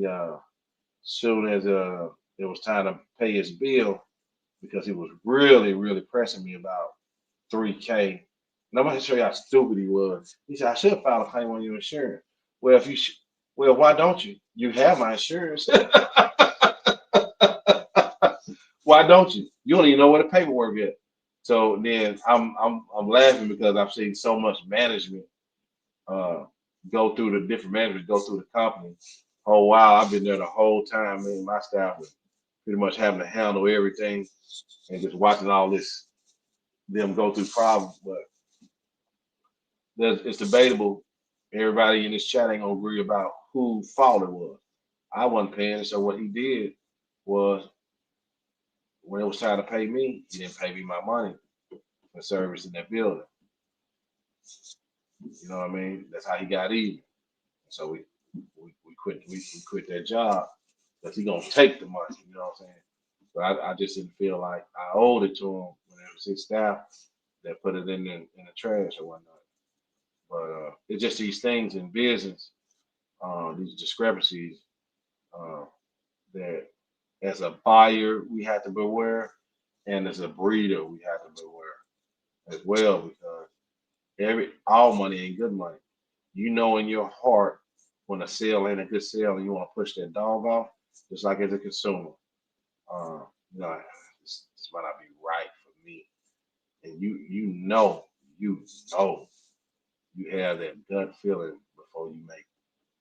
was time to pay his bill, because he was really, really pressing me about 3K. And I'm going to show you how stupid he was. He said, I should file a claim on your insurance. Well, well, why don't you? You have my insurance. Why don't you? You don't even know what the paperwork is. So then I'm laughing because I've seen so much management uh, go through the different management, go through the company. Oh wow, I've been there the whole time. Man, my staff was pretty much having to handle everything and just watching all this them go through problems. But it's debatable. Everybody in this chat ain't gonna agree about who fault it was. I wasn't paying, so what he did was when it was time to pay me, he didn't pay me my money for service in that building. You know what I mean? That's how he got even. So we quit that job because he gonna take the money. You know what I'm saying? But I just didn't feel like I owed it to him when it was his staff that put it in the trash or whatnot. But it's just these things in business, these discrepancies uh, that as a buyer we have to beware, and as a breeder we have to beware as well because all money ain't good money. You know in your heart when a sale ain't a good sale and you want to push that dog off, just like as a consumer. Uh, you know, this might not be right for me. And you know you have that gut feeling before you make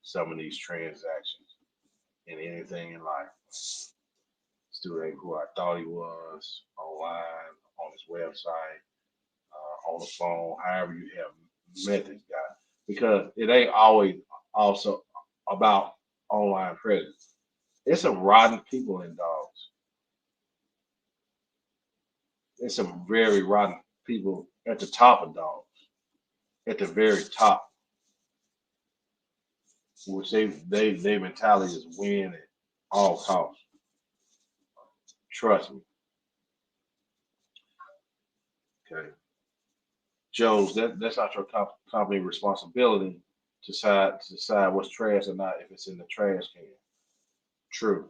some of these transactions in anything in life. It's dude ain't who I thought he was online, on his website, on the phone, however you have met this guy. Because it ain't always also about online presence. It's some rotten people in dogs. There's some very rotten people at the top of dogs, at the very top, which their mentality is win at all costs. Trust me. Okay, Joe's that's not your company responsibility to decide what's trash or not if it's in the trash can. True.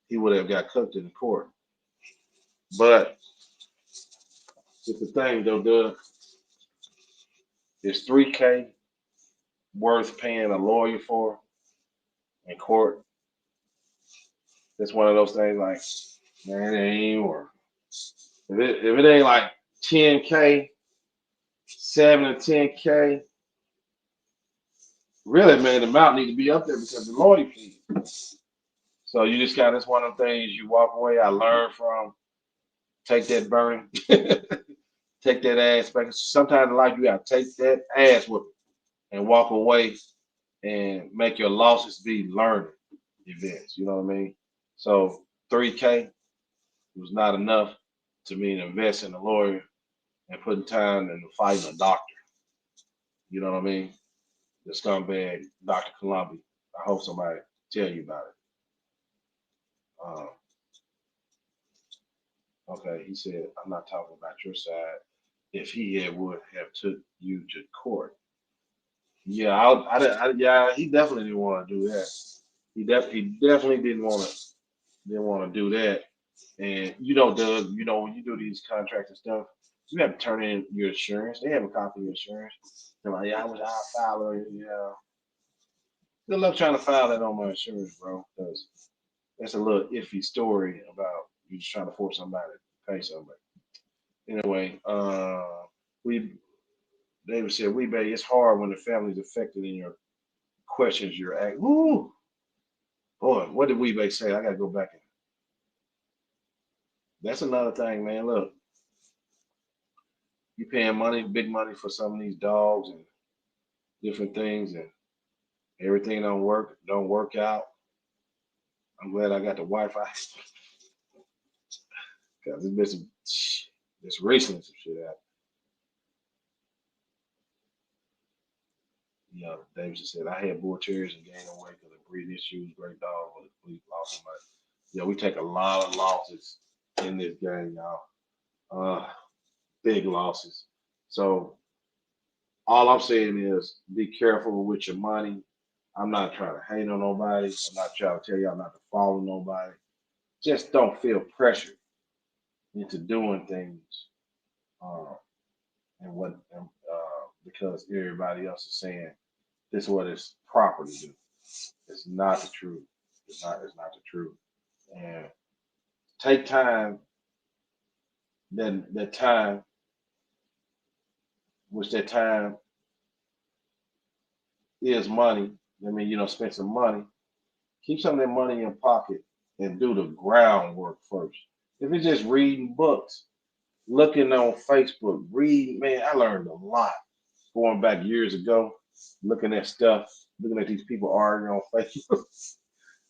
He would have got cooked in the court. But it's the thing though, Doug, is 3K worth paying a lawyer for in court? It's one of those things like, man, it ain't worth it. If it ain't like 10K, 7 to 10K, really, man, the amount need to be up there because the lawyer fee. So you just got this one of the things you walk away. I learned from take that burning, take that ass back. Sometimes in life you gotta take that ass with it and walk away and make your losses be learning events. You know what I mean? So 3K was not enough to me to invest in a lawyer and putting time into fighting a doctor. You know what I mean? The scumbag, Dr. Columbia. I hope somebody tell you about it. Okay, he said, I'm not talking about your side. If he would have took you to court. Yeah, yeah, he definitely didn't want to do that. He definitely didn't want to do that. And Doug, when you do these contracts and stuff, you have to turn in your insurance. They have a copy of your insurance. They're like, yeah, I'll file it. Yeah. Good luck trying to file that on my insurance, bro. Because that's a little iffy story about you just trying to force somebody to pay somebody. Anyway, David said, Weebay, it's hard when the family's affected in your questions you're asking. Ooh, boy, what did Weebay say? I gotta go back and that's another thing, man. Look, you paying money, big money for some of these dogs and different things, and everything don't work out. I'm glad I got the Wi-Fi because it's been this recently some shit out. David just said I had bull terriers and gained weight because of breeding issues. Great dog, but we lost somebody. Yeah, we take a lot of losses in this game, y'all. Big losses. So all I'm saying is be careful with your money. I'm not trying to hate on nobody. I'm not trying to tell y'all not to follow nobody. Just don't feel pressure into doing things, uh, because everybody else is saying this is what it's proper to do. It's not the truth. It's not the truth. And take time. Then that time, which that time is money. I mean, spend some money. Keep some of that money in your pocket and do the groundwork first. If it's just reading books, looking on Facebook, man, I learned a lot going back years ago, looking at stuff, looking at these people arguing on Facebook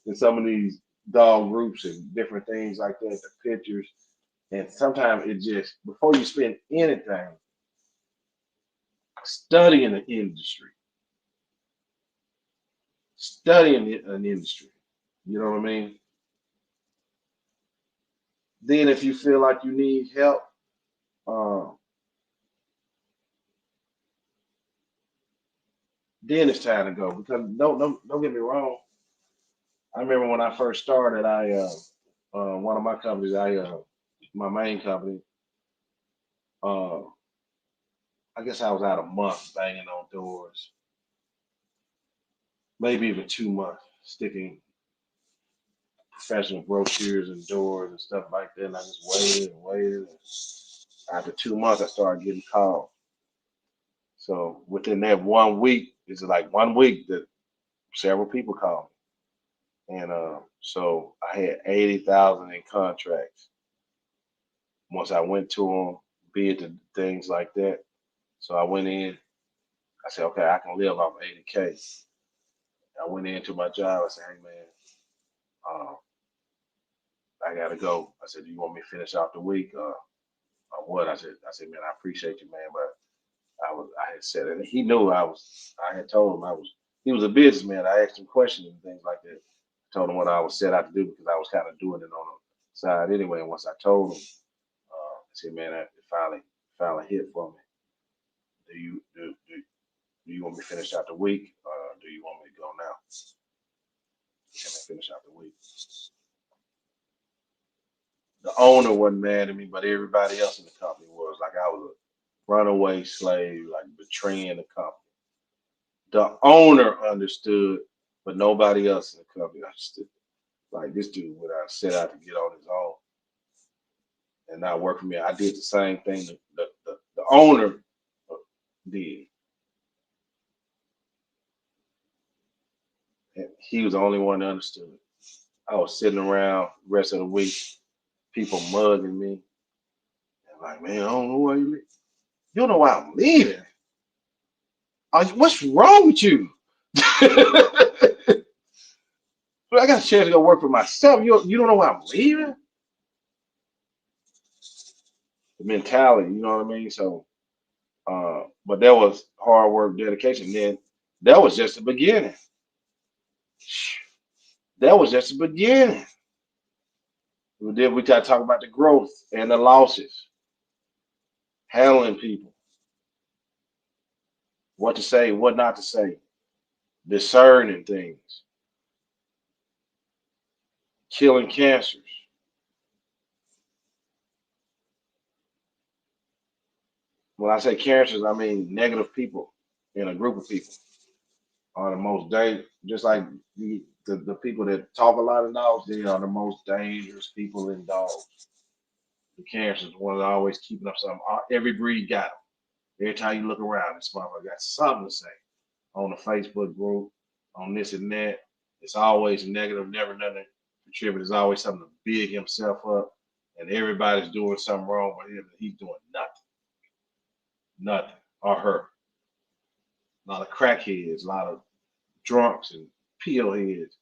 and some of these dog groups and different things like that, the pictures. And sometimes it just, before you spend anything, studying the industry, studying an industry. You know what I mean? Then if you feel like you need help, then it's time to go. Because don't get me wrong. I remember when I first started, one of my companies, my main company, uh, I guess I was out a month banging on doors, maybe even 2 months, sticking professional brochures and doors and stuff like that. And I just waited and waited. And after 2 months, I started getting calls. So within that 1 week, it's like 1 week that Several people called me, and so I had 80,000 in contracts. Once I went to them, bid the things like that. So I went in. I said, okay, I can live off 80K. I went into my job. I said, hey man, uh, I gotta go. I said, do you want me to finish out the week? Or what? I said, man, I appreciate you, man, but I had said, and he knew I had told him he was a businessman. I asked him questions and things like that. Told him what I was set out to do because I was kind of doing it on the side anyway. And once I told him, I said, man, it finally hit for me. Do you want me to finish out the week? Do you want me to go now? Can I finish out the week? The owner wasn't mad at me, but everybody else in the company was. Like I was a runaway slave, like betraying the company. The owner understood, but nobody else in the company understood. Like this dude would have set out to get on his own and not work for me. I did the same thing the owner did. And he was the only one that understood. I was sitting around the rest of the week, people mugging me. And like, man, I don't know why you leave. You don't know why I'm leaving. What's wrong with you? I got a chance to go work for myself. You don't know why I'm leaving? The mentality, you know what I mean? So, but that was hard work, dedication. Then that was just the beginning. That was just the beginning. Then we got to talk about the growth and the losses, handling people, what to say, what not to say, discerning things, killing cancers. When I say cancers, I mean negative people in a group of people are the most dangerous. Just like the people that talk a lot of dogs, they are the most dangerous people in dogs. The cancers, one that always keeping up something. Every breed got them. Every time you look around, this motherfucker got something to say on the Facebook group, on this and that. It's always negative, never nothing contribute. It's always something to big himself up, and everybody's doing something wrong with him, and he's doing nothing, or her. A lot of crackheads, a lot of drunks and pill heads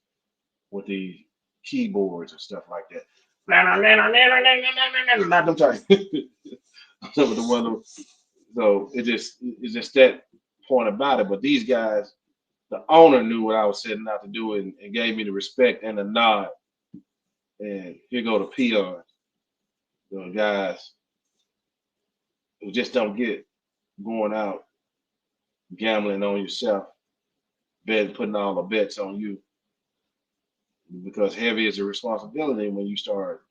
with these keyboards and stuff like that. Not them type. Some of the one. So it's just that point about it. But these guys, the owner knew what I was setting out to do and gave me the respect and the nod. And here go the peons, the guys who just don't get going out gambling on yourself, putting all the bets on you. Because heavy is a responsibility when you start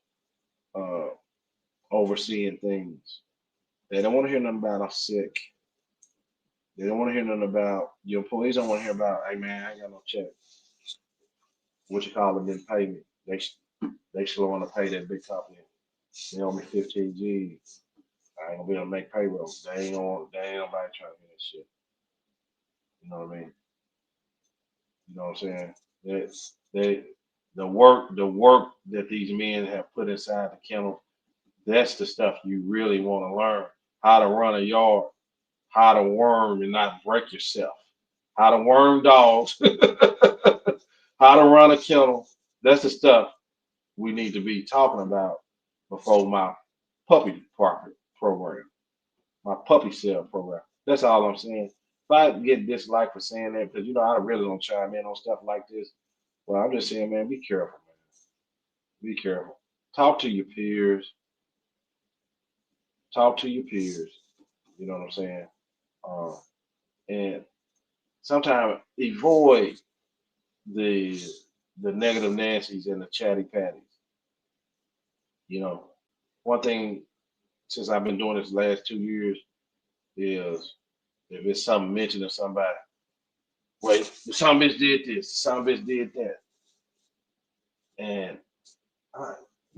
uh, overseeing things. They don't want to hear nothing about I'm sick. They don't want to hear nothing about your employees. Don't want to hear about, hey man, I ain't got no check. What you call them didn't pay me. They still want to pay that big company. They owe me 15 G's. I ain't gonna be able to make payroll. They ain't nobody trying to hear that shit. You know what I mean? You know what I'm saying? The work that these men have put inside the kennel, that's the stuff you really want to learn. How to run a yard, how to worm and not break yourself, how to worm dogs, how to run a kennel. That's the stuff we need to be talking about before my puppy program, my puppy sale program. That's all I'm saying. If I get disliked for saying that, because I really don't chime in on stuff like this. Well, I'm just saying, man, be careful, man. Be careful. Talk to your peers. Talk to your peers. You know what I'm saying? Uh, and sometimes avoid the the negative Nancy's and the chatty patties. You know, one thing since I've been doing this last 2 years is if it's something mentioned of somebody, wait, the some bitch did this, the some bitch did that, and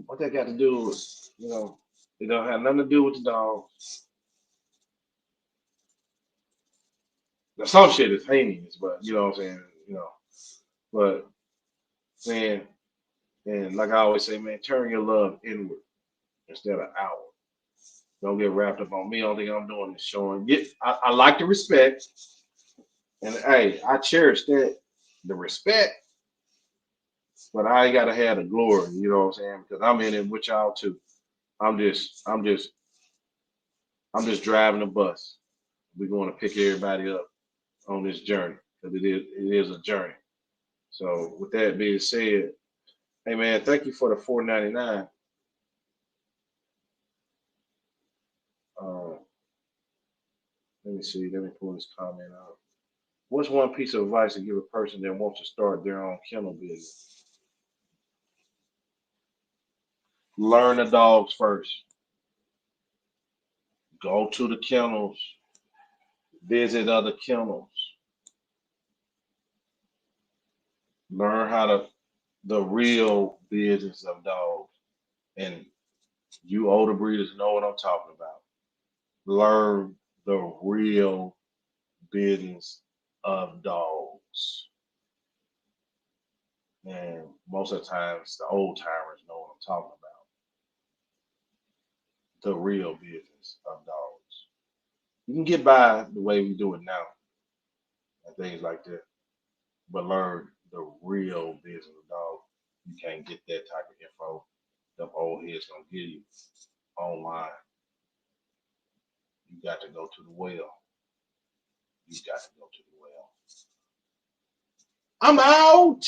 what that got to do with, it don't have nothing to do with the dog. Now, some shit is heinous, but you know what I'm saying, But man, and like I always say, man, turn your love inward instead of outward. Don't get wrapped up on me. Only thing I'm doing is showing. I like the respect, and hey, I cherish that, the respect. But I ain't gotta have the glory. You know what I'm saying? Because I'm in it with y'all too. I'm just driving the bus. We're going to pick everybody up on this journey because it is a journey. So with that being said, hey man, thank you for the $4.99. Uh, let me see. Let me pull this comment out. What's one piece of advice to give a person that wants to start their own kennel business? Learn the dogs first. Go to the kennels. Visit other kennels. Learn how the real business of dogs. And you older breeders know what I'm talking about. Learn the real business of dogs. And most of the times, the old timers know what I'm talking about. The real business of dogs. You can get by the way we do it now and things like that, but learn the real business of dogs. You can't get that type of info. The old heads gonna give you online. You got to go to the well. You got to go to the well. I'm out.